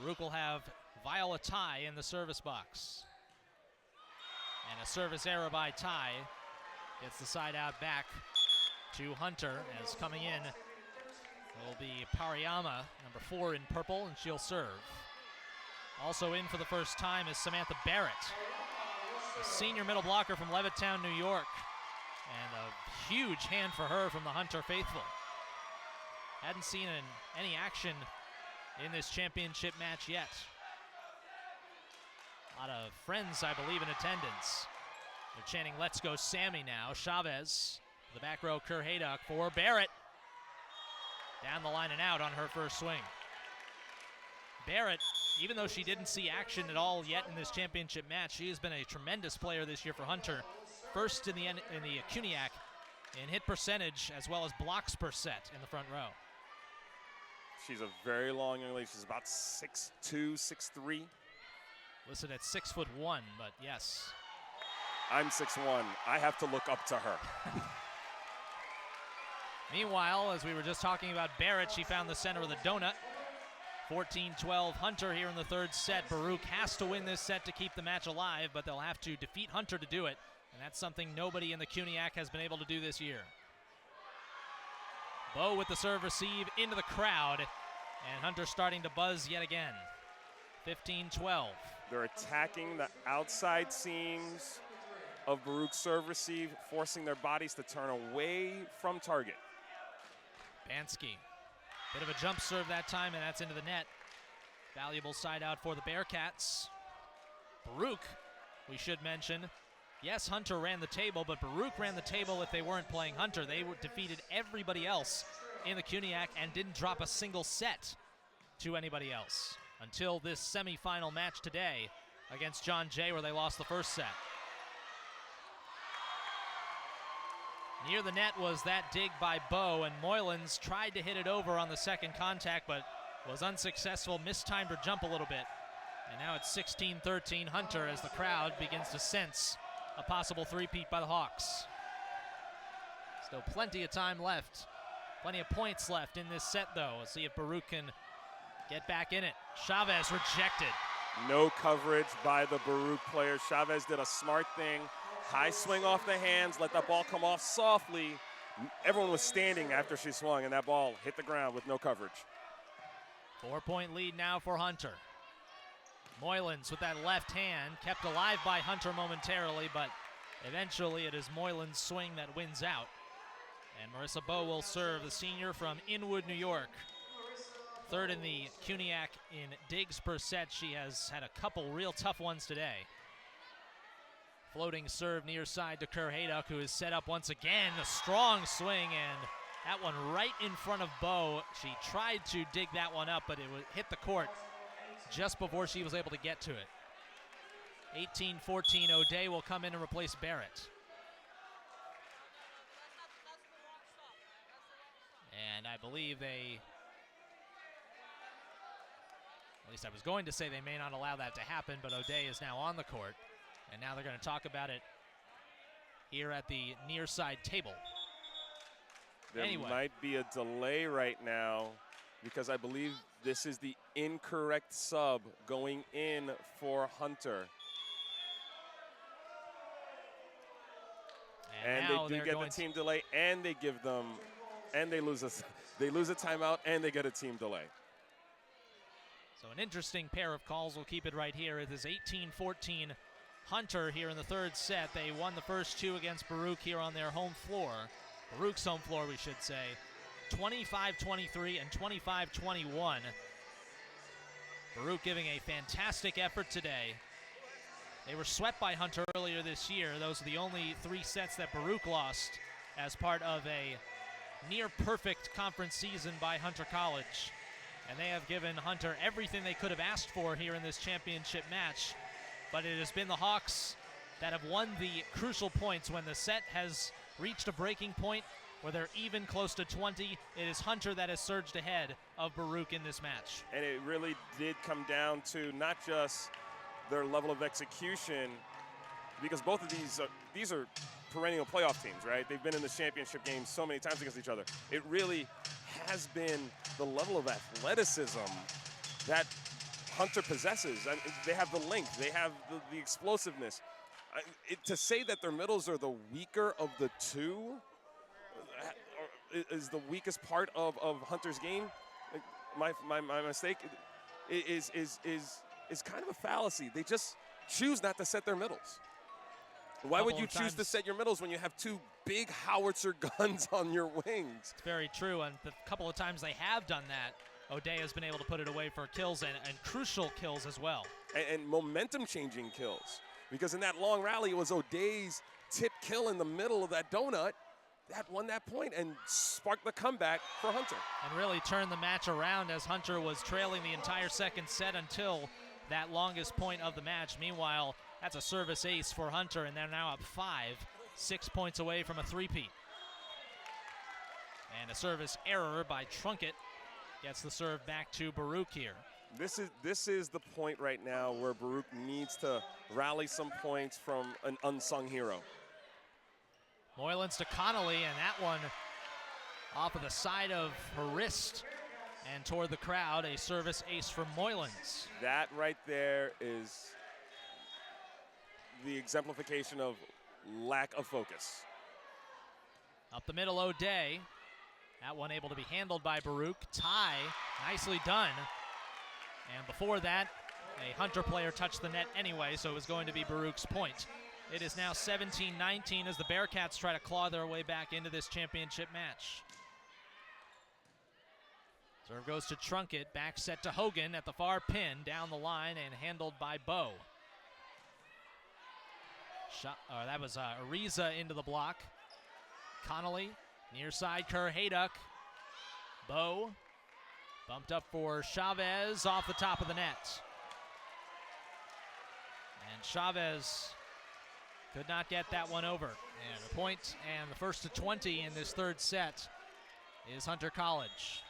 Baruch will have Viola Ty in the service box. And a service error by Ty gets the side out back to Hunter, as coming in will be Pariyama, number 4 in purple, and she'll serve. Also in for the first time is Samantha Barrett, a senior middle blocker from Levittown, New York. And a huge hand for her from the Hunter faithful. Hadn't seen any action in this championship match yet. A lot of friends, I believe, in attendance. They're chanting, "Let's go Sammy" now. Chavez, the back row, Kerr Hayduck for Barrett. Down the line and out on her first swing. Barrett, even though she didn't see action at all yet in this championship match, she has been a tremendous player this year for Hunter. First in the CUNYAC in hit percentage as well as blocks per set in the front row. She's a very long young lady. She's about 6'2", 6'3". Listed at 6'1", but yes. I'm 6'1". I have to look up to her. Meanwhile, as we were just talking about Barrett, she found the center of the donut. 14-12 Hunter here in the 3rd set. Baruch has to win this set to keep the match alive, but they'll have to defeat Hunter to do it. And that's something nobody in the CUNYAC has been able to do this year. Bo with the serve receive into the crowd. And Hunter starting to buzz yet again. 15-12. They're attacking the outside seams of Baruch's serve receive, forcing their bodies to turn away from target. Bansky. Bit of a jump serve that time, and that's into the net. Valuable side out for the Bearcats. Baruch, we should mention, yes, Hunter ran the table, but Baruch ran the table if they weren't playing Hunter. They defeated everybody else in the CUNYAC and didn't drop a single set to anybody else until this semifinal match today against John Jay, where they lost the first set. Near the net was that dig by Bo, and Moylan's tried to hit it over on the second contact, but was unsuccessful, mistimed her jump a little bit. And now it's 16-13 Hunter as the crowd begins to sense a possible three-peat by the Hawks. Still plenty of time left. Plenty of points left in this set, though. We'll see if Baruch can get back in it. Chavez rejected. No coverage by the Baruch player. Chavez did a smart thing. High swing off the hands, let that ball come off softly. Everyone was standing after she swung, and that ball hit the ground with no coverage. 4-point lead now for Hunter. Moylan's with that left hand, kept alive by Hunter momentarily, but eventually it is Moylan's swing that wins out. And Marissa Bo will serve, the senior from Inwood, New York. 3rd in the CUNYAC in digs per set. She has had a couple real tough ones today. Floating serve near side to Kerr Hayduck, who is set up once again. A strong swing, and that one right in front of Bo. She tried to dig that one up, but it hit the court just before she was able to get to it. 18-14, O'Day will come in and replace Barrett. And I believe at least I was going to say they may not allow that to happen, but O'Day is now on the court. And now they're going to talk about it here at the near side table. There might be a delay right now because I believe this is the incorrect sub going in for Hunter. And they do get the team delay, and they give them, and they lose a timeout, and they get a team delay. So an interesting pair of calls. We'll keep it right here. It is 18-14 Hunter here in the third set. They won the first two against Baruch here on their home floor. Baruch's home floor, we should say. 25-23 and 25-21. Baruch giving a fantastic effort today. They were swept by Hunter earlier this year. Those are the only 3 sets that Baruch lost as part of a near-perfect conference season by Hunter College. And they have given Hunter everything they could have asked for here in this championship match. But it has been the Hawks that have won the crucial points when the set has reached a breaking point where they're even close to 20. It is Hunter that has surged ahead of Baruch in this match. And it really did come down to not just their level of execution, because both of these are perennial playoff teams, right? They've been in the championship game so many times against each other. It really has been the level of athleticism that Hunter possesses. I mean, they have the length, they have the explosiveness. To say that their middles are the weaker of the two is the weakest part of Hunter's game. My mistake is kind of a fallacy. They just choose not to set their middles. Why would you choose to set your middles when you have 2 big howitzer guns on your wings? It's very true, and the couple of times they have done that, O'Day has been able to put it away for kills and crucial kills as well. And momentum-changing kills. Because in that long rally, it was O'Day's tip kill in the middle of that donut that won that point and sparked the comeback for Hunter. And really turned the match around as Hunter was trailing the entire second set until that longest point of the match. Meanwhile, that's a service ace for Hunter, and they're now up 5, 6 points away from a three-peat. And a service error by Trunkett gets the serve back to Baruch here. This is the point right now where Baruch needs to rally some points from an unsung hero. Moylan's to Connolly, and that one off of the side of her wrist and toward the crowd. A service ace from Moylan's. That right there is the exemplification of lack of focus. Up the middle, O'Day. That one able to be handled by Baruch. Tie, nicely done. And before that, a Hunter player touched the net anyway, so it was going to be Baruch's point. It is now 17-19 as the Bearcats try to claw their way back into this championship match. Serve goes to Trunkett, back set to Hogan at the far pin, down the line and handled by Bow. That was Ariza into the block. Connolly, near side Kerr Hayduck. Bow, bumped up for Chavez off the top of the net. And Chavez could not get that one over. And a point and the first to 20 in this third set is Hunter College.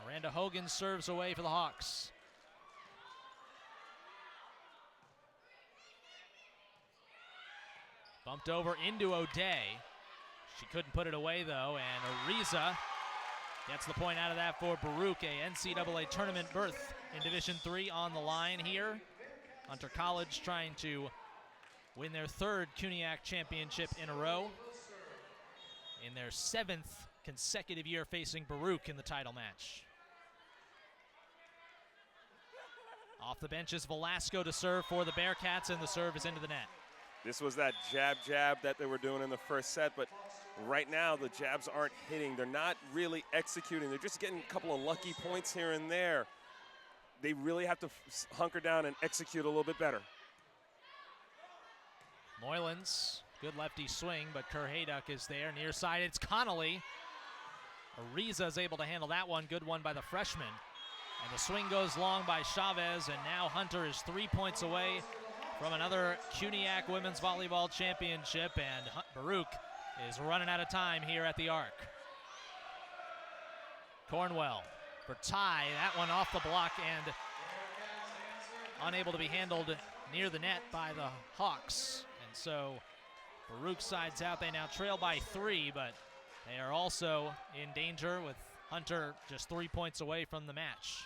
Miranda Hogan serves away for the Hawks. Bumped over into O'Day. She couldn't put it away though, and Ariza gets the point out of that for Baruch. A NCAA tournament berth in Division III on the line here. Hunter College trying to win their 3rd CUNYAC championship in a row, in their 7th consecutive year facing Baruch in the title match. Off the bench is Velasco to serve for the Bearcats, and the serve is into the net. This was that jab that they were doing in the first set, but right now the jabs aren't hitting. They're not really executing. They're just getting a couple of lucky points here and there. They really have to hunker down and execute a little bit better. Moylan's, good lefty swing, but Kerr Hayduck is there. Near side, it's Connolly. Ariza is able to handle that one. Good one by the freshman. And the swing goes long by Chavez, and now Hunter is 3 points away from another CUNYAC Women's Volleyball Championship, and Baruch is running out of time here at the arc. Cornwell for tie, that one off the block and unable to be handled near the net by the Hawks. And so Baruch sides out. They now trail by 3, but they are also in danger with Hunter just 3 points away from the match.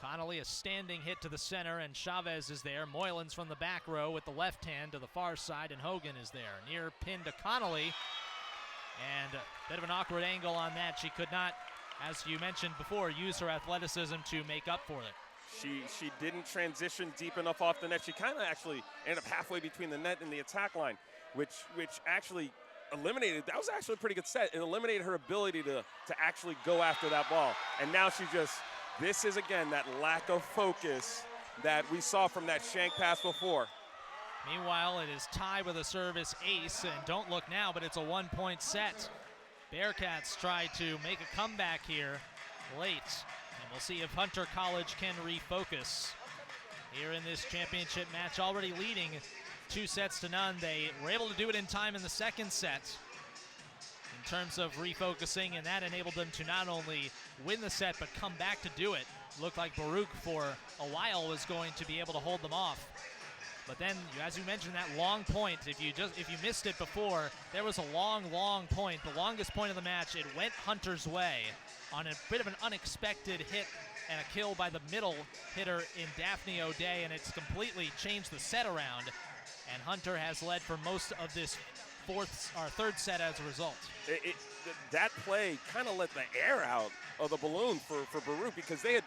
Connolly, a standing hit to the center, and Chavez is there. Moylan's from the back row with the left hand to the far side, and Hogan is there. Near pin to Connolly, and a bit of an awkward angle on that. She could not, as you mentioned before, use her athleticism to make up for it. She didn't transition deep enough off the net. She kind of actually ended up halfway between the net and the attack line, which actually eliminated, that was actually a pretty good set. It eliminated her ability to actually go after that ball. And now she just, this is again that lack of focus that we saw from that shank pass before. Meanwhile, it is tied with a service ace, and don't look now, but it's a 1-point set. Bearcats try to make a comeback here late, and we'll see if Hunter College can refocus. Here in this championship match, already leading 2-0. They were able to do it in time in the second set in terms of refocusing, and that enabled them to not only win the set, but come back to do it. Looked like Baruch for a while was going to be able to hold them off. But then, as you mentioned, that long point, if you missed it before, there was a long point, the longest point of the match. It went Hunter's way on a bit of an unexpected hit and a kill by the middle hitter in Daphne O'Day, and it's completely changed the set around. And Hunter has led for most of this third set as a result. That play kind of let the air out of the balloon for Baruch, because they had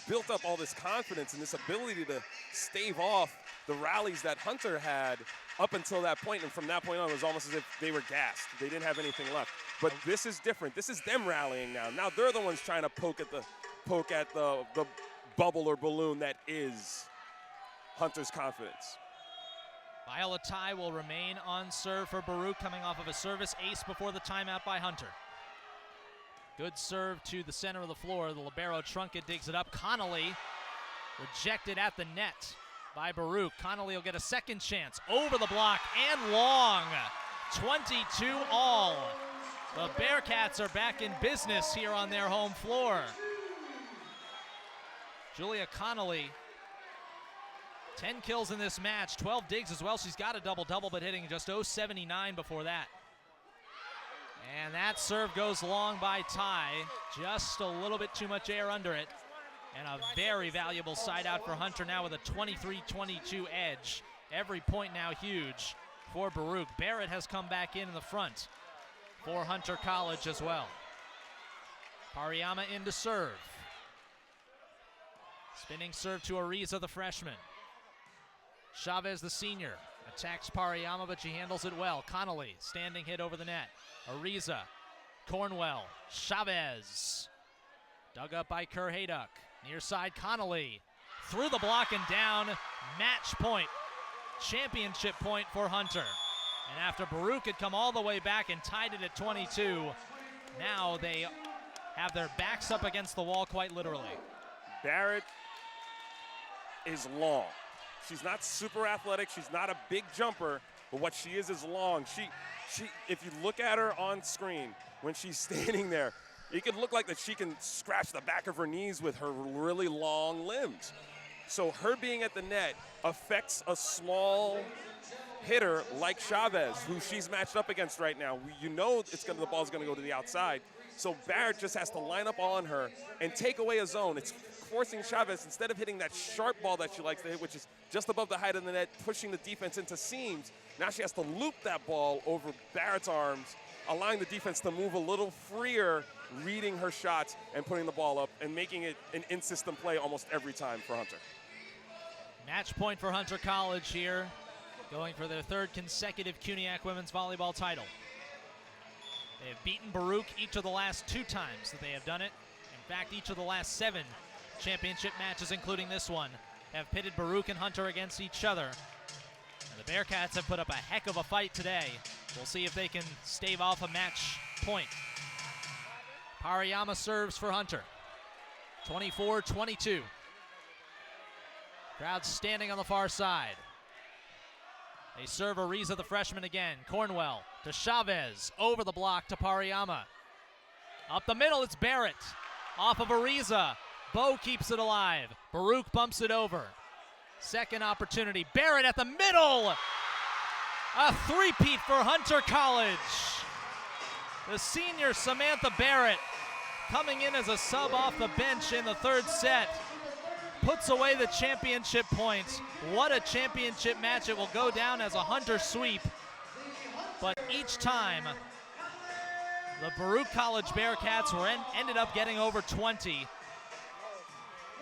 built up all this confidence and this ability to stave off the rallies that Hunter had up until that point, and from that point on it was almost as if they were gassed. They didn't have anything left. But this is different. This is them rallying now. Now they're the ones trying to poke at the bubble or balloon that is Hunter's confidence. Viola Tai will remain on serve for Baruch, coming off of a service ace before the timeout by Hunter. Good serve to the center of the floor. The libero Trunket digs it up. Connolly rejected at the net by Baruch. Connolly will get a second chance. Over the block and long. 22 all. The Bearcats are back in business here on their home floor. Julia Connolly, 10 kills in this match, 12 digs as well. She's got a double-double, but hitting just 0.79 before that. And that serve goes long by Ty. Just a little bit too much air under it. And a very valuable side out for Hunter now with a 23-22 edge. Every point now huge for Baruch. Barrett has come back in the front for Hunter College as well. Pariyama in to serve. Spinning serve to Ariza, the freshman. Chavez, the senior, attacks Pariyama, but she handles it well. Connolly, standing hit over the net. Ariza, Cornwell, Chavez. Dug up by Kerr Hayduck. Near side, Connolly. Through the block and down. Match point. Championship point for Hunter. And after Baruch had come all the way back and tied it at 22, now they have their backs up against the wall quite literally. Barrett is long. She's not super athletic. She's not a big jumper, but what she is long. She, if you look at her on screen, when she's standing there, it could look like that she can scratch the back of her knees with her really long limbs. So her being at the net affects a small hitter like Chavez, who she's matched up against right now. You know the ball's gonna go to the outside. So Barrett just has to line up on her and take away a zone. It's forcing Chavez, instead of hitting that sharp ball that she likes to hit, which is just above the height of the net, pushing the defense into seams. Now she has to loop that ball over Barrett's arms, allowing the defense to move a little freer, reading her shots and putting the ball up and making it an in-system play almost every time for Hunter. Match point for Hunter College here, going for their third consecutive CUNYAC women's volleyball title. They have beaten Baruch each of the last 2 times that they have done it. In fact, each of the last 7 championship matches, including this one, have pitted Baruch and Hunter against each other. And the Bearcats have put up a heck of a fight today. We'll see if they can stave off a match point. Pariyama serves for Hunter. 24-22. Crowd standing on the far side. They serve Ariza, the freshman again. Cornwell to Chavez, over the block to Pariyama. Up the middle, it's Barrett. Off of Ariza. Bo keeps it alive. Baruch bumps it over. Second opportunity. Barrett at the middle. A three-peat for Hunter College. The senior Samantha Barrett, coming in as a sub off the bench in the third set, puts away the championship points. What a championship match. It will go down as a Hunter sweep. But each time, the Baruch College Bearcats ended up getting over 20.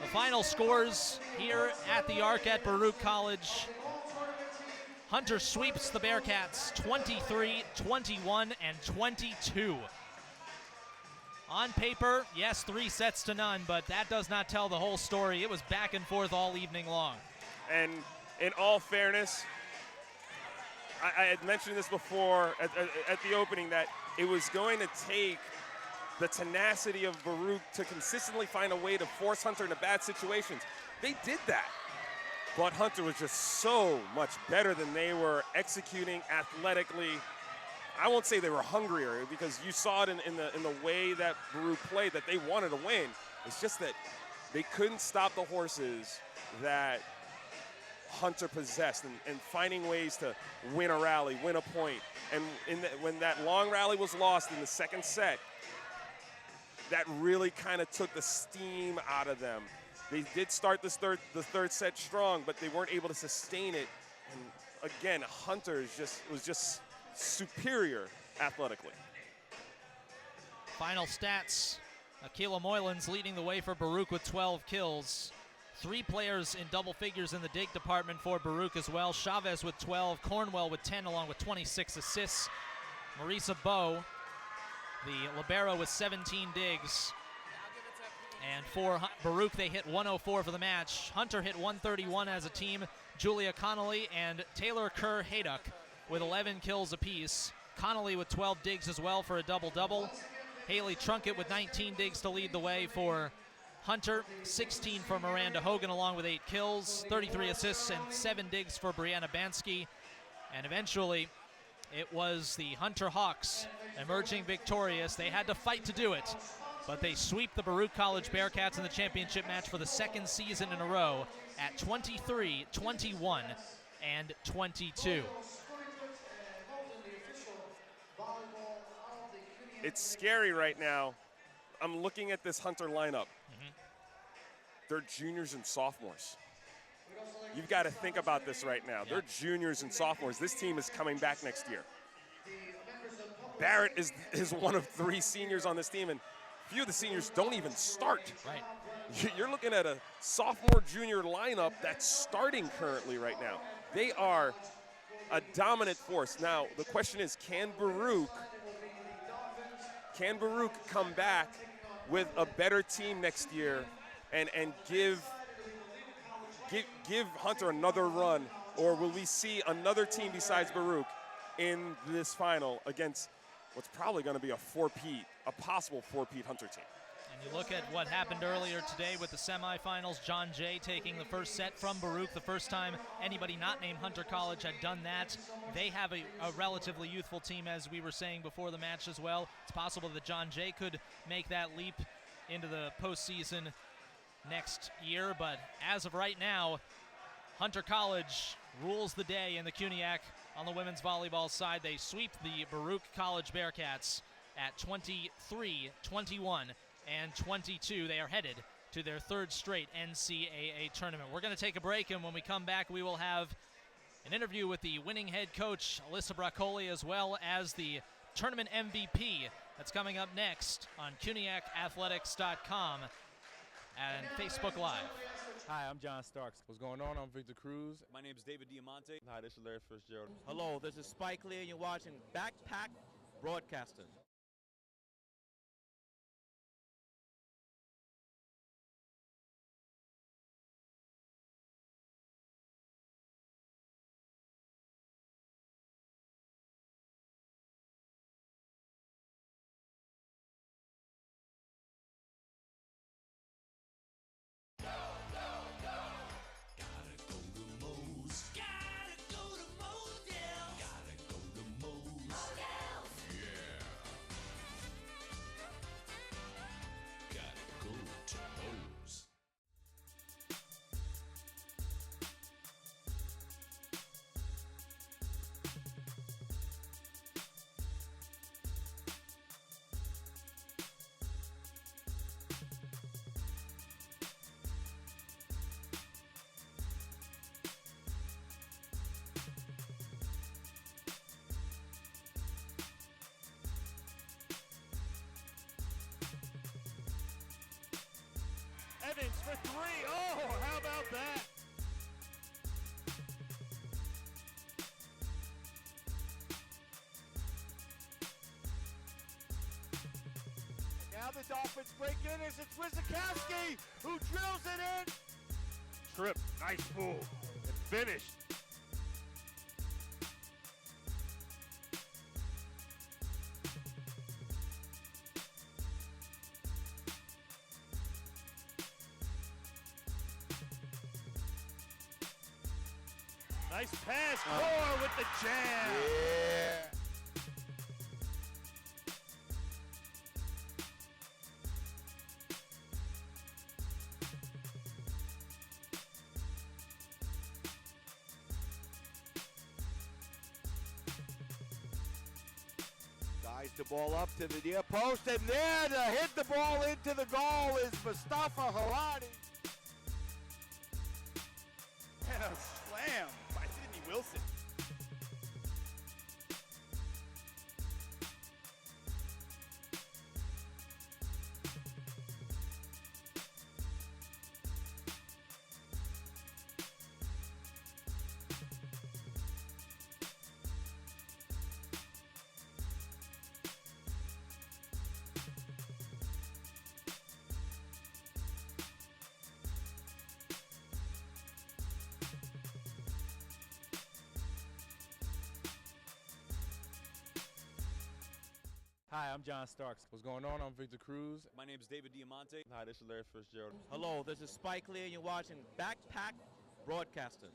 The final scores here at the Arc at Baruch College. Hunter sweeps the Bearcats 23, 21, and 22. On paper, yes, 3 sets to none, but that does not tell the whole story. It was back and forth all evening long. And in all fairness, I had mentioned this before at the opening, that it was going to take the tenacity of Baruch to consistently find a way to force Hunter into bad situations. They did that. But Hunter was just so much better than they were executing athletically. I won't say they were hungrier, because you saw it in the way that Baruch played, that they wanted to win. It's just that they couldn't stop the horses that Hunter possessed, and finding ways to win a rally, win a point. And when that long rally was lost in the second set, that really kind of took the steam out of them. They did start the third set strong, but they weren't able to sustain it. And again, Hunter was just superior athletically. Final stats. Akila Moylan's leading the way for Baruch with 12 kills. 3 players in double figures in the dig department for Baruch as well. Chavez with 12, Cornwell with 10, along with 26 assists. Marisa Bowe, the libero, with 17 digs. And for Baruch, they hit 104 for the match. Hunter hit 131 as a team. Julia Connolly and Taylor Kerr-Hayduck with 11 kills apiece. Connolly with 12 digs as well for a double-double. Haley Trunkett with 19 digs to lead the way for Hunter. 16 for Miranda Hogan, along with 8 kills. 33 assists and 7 digs for Brianna Bansky. And eventually, it was the Hunter Hawks emerging victorious. They had to fight to do it, but they sweep the Baruch College Bearcats in the championship match for the second season in a row at 23, 21, and 22. It's scary right now. I'm looking at this Hunter lineup. They're juniors and sophomores. You've got to think about this right now. They're juniors and sophomores. This team is coming back next year. Barrett is one of 3 seniors on this team, and few of the seniors don't even start. Right. You're looking at a sophomore junior lineup that's starting currently right now. They are a dominant force. Now, the question is, can Baruch come back with a better team next year and give Hunter another run, or will we see another team besides Baruch in this final against what's probably going to be a possible four-peat Hunter team? And you look at what happened earlier today with the semifinals. John Jay taking the first set from Baruch, the first time anybody not named Hunter College had done that. They have a relatively youthful team, as we were saying before the match as well. It's possible that John Jay could make that leap into the postseason next year, but as of right now, Hunter College rules the day in the CUNYAC on the women's volleyball side. They sweep the Baruch College Bearcats at 23, 21, and 22. They are headed to their 3rd straight NCAA tournament. We're going to take a break, and when we come back, we will have an interview with the winning head coach, Alyssa Broccoli, as well as the tournament MVP. That's coming up next on CUNYACathletics.com and Facebook Live. Hi, I'm John Starks. What's going on? I'm Victor Cruz. My name is David Diamante. Hi, this is Larry Fitzgerald. Hello, this is Spike Lee, and you're watching Backpack Broadcasting. Evans for three. Oh, how about that? And now the Dolphins break in as it's Wisakowski who drills it in. Trip, nice move, and finished. Nice pass, Core with the jam. Yeah. Guys the ball up to the near post, and there to hit the ball into the goal is Mustafa Harani. And a slam by Sidney Wilson. Hi, I'm John Starks. What's going on? I'm Victor Cruz. My name is David Diamante. Hi, this is Larry Fitzgerald. Hello, this is Spike Lee, and you're watching Backpack Broadcasting.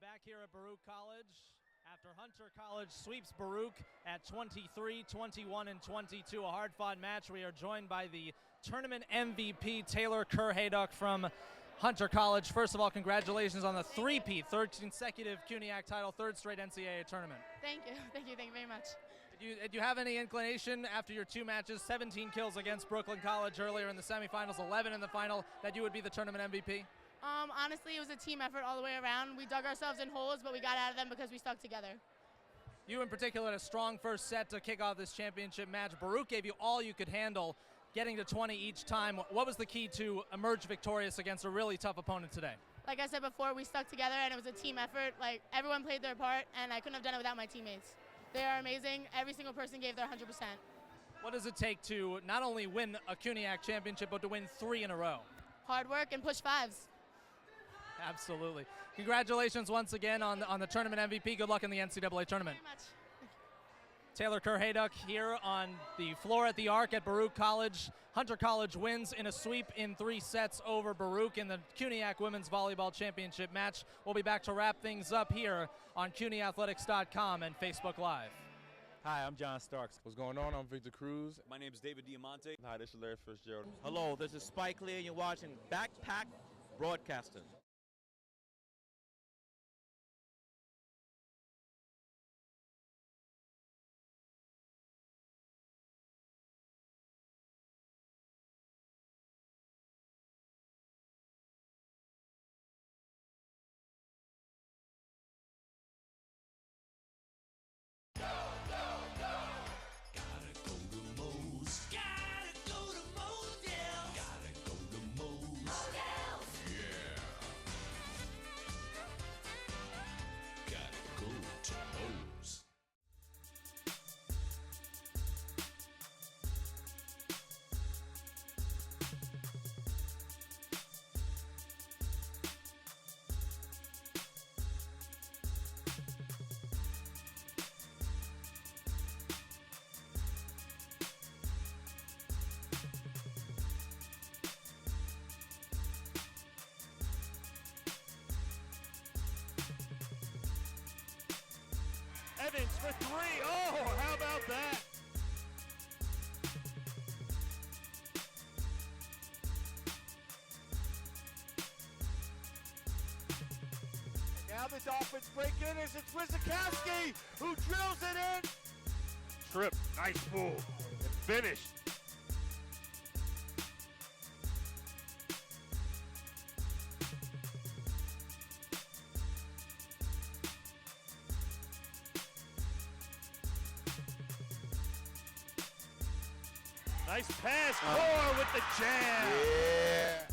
Back here at Baruch College after Hunter College sweeps Baruch at 23, 21, and 22. A hard-fought match. We are joined by the tournament MVP, Taylor Kerr-Hayduck from Hunter College. First of all, congratulations on the three-peat, third consecutive CUNYAC title, third straight NCAA tournament. Thank you very much. Did you have any inclination after your two matches, 17 kills against Brooklyn College earlier in the semifinals, 11 in the final, that you would be the tournament MVP? Honestly, it was a team effort all the way around. We dug ourselves in holes, but we got out of them because we stuck together. You in particular had a strong first set to kick off this championship match. Baruch gave you all you could handle, getting to 20 each time. What was the key to emerge victorious against a really tough opponent today? Like I said before, we stuck together and it was a team effort. Like, everyone played their part and I couldn't have done it without my teammates. They are amazing. Every single person gave their 100%. What does it take to not only win a CUNYAC championship, but to win 3 in a row? Hard work and push fives. Absolutely. Congratulations once again on the tournament MVP. Good luck in the NCAA tournament. Very much. Taylor Kerr-Hayduck here on the floor at the Arc at Baruch College. Hunter College wins in a sweep in 3 sets over Baruch in the CUNYAC Women's Volleyball Championship match. We'll be back to wrap things up here on CUNYathletics.com and Facebook Live. Hi, I'm John Starks. What's going on? I'm Victor Cruz. My name is David Diamante. Hi, this is Larry Fitzgerald. Hello, this is Spike Lee, and you're watching Backpack Broadcasting. Evans for 3. Oh, how about that? And now the Dolphins break in as it's Wizakowski who drills it in. Trip, nice move, and finished. Nice pass, Core with the jam. Yeah.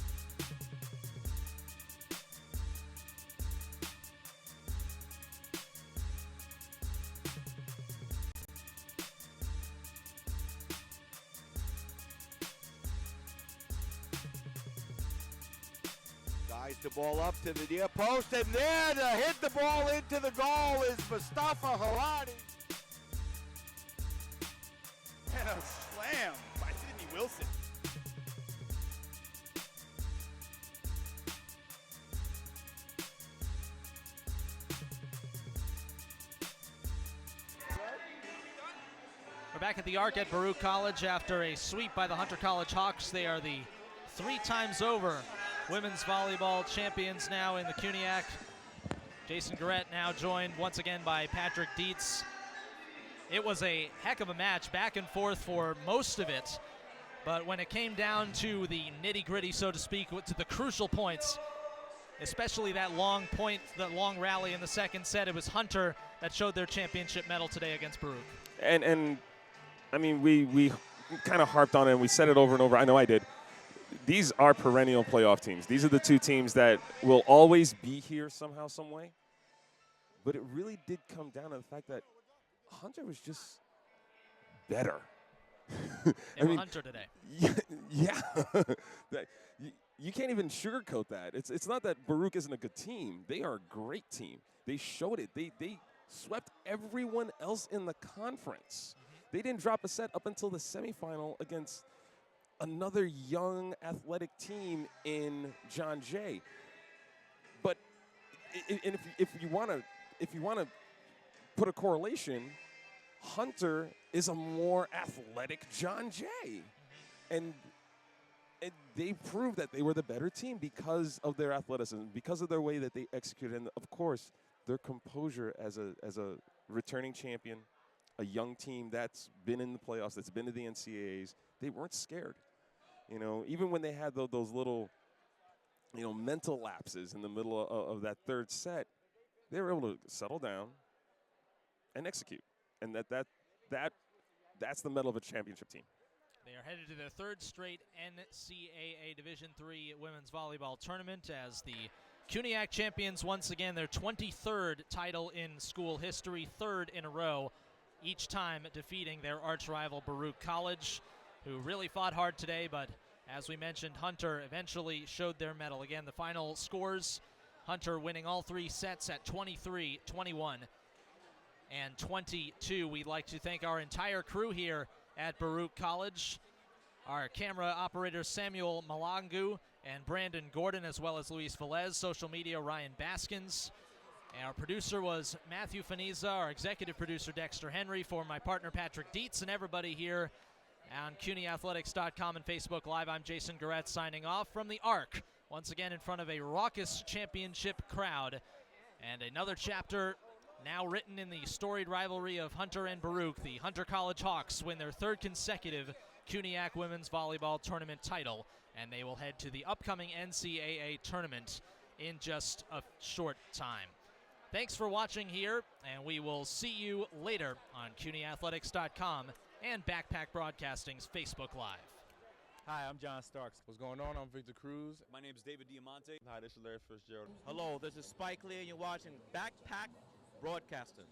Guys, the ball up to the near post, and there to hit the ball into the goal is Mustafa Harani. And a slam by Sidney Wilson. We're back at the Arc at Baruch College after a sweep by the Hunter College Hawks. They are the 3 times over women's volleyball champions now in the CUNYAC. Jason Garrett now joined once again by Patrick Dietz. It was a heck of a match, back and forth for most of it. But when it came down to the nitty-gritty, so to speak, to the crucial points, especially that long point, that long rally in the second set, it was Hunter that showed their championship medal today against Baruch. And I mean, we kind of harped on it and we said it over and over. I know I did. These are perennial playoff teams. These are the 2 teams that will always be here somehow, some way. But it really did come down to the fact that Hunter was just better. I mean, Hunter today. Yeah. You can't even sugarcoat that. It's not that Baruch isn't a good team. They are a great team. They showed it. They swept everyone else in the conference. They didn't drop a set up until the semifinal against another young athletic team in John Jay. But And if you want to put a correlation, Hunter is a more athletic John Jay, and they proved that they were the better team because of their athleticism, because of their way that they executed, and of course their composure as a returning champion, a young team that's been in the playoffs, that's been to the NCAAs. They weren't scared, you know, even when they had those little, you know, mental lapses in the middle of that third set. They were able to settle down and execute, and that's the mettle of a championship team. They are headed to their third straight NCAA Division III women's volleyball tournament as the CUNYAC champions once again, their 23rd title in school history, third in a row, each time defeating their arch rival Baruch College, who really fought hard today, but as we mentioned, Hunter eventually showed their mettle. Again, the final scores, Hunter winning all three sets at 23, 21, and 22. We'd like to thank our entire crew here at Baruch College, our camera operator Samuel Malangu and Brandon Gordon, as well as Luis Velez, social media Ryan Baskins. And our producer was Matthew Faniza, our executive producer Dexter Henry, for my partner Patrick Dietz, and everybody here on CUNYathletics.com and Facebook Live. I'm Jason Goretz signing off from the Arc, once again in front of a raucous championship crowd. And another chapter now written in the storied rivalry of Hunter and Baruch. The Hunter College Hawks win their third consecutive CUNYAC women's volleyball tournament title, and they will head to the upcoming NCAA tournament in just a short time. Thanks for watching here, and we will see you later on CUNYathletics.com and Backpack Broadcasting's Facebook Live. Hi, I'm John Starks. What's going on? I'm Victor Cruz. My name is David Diamante. Hi, this is Larry Fitzgerald. Hello, this is Spike Lee, and you're watching Backpack Broadcasting.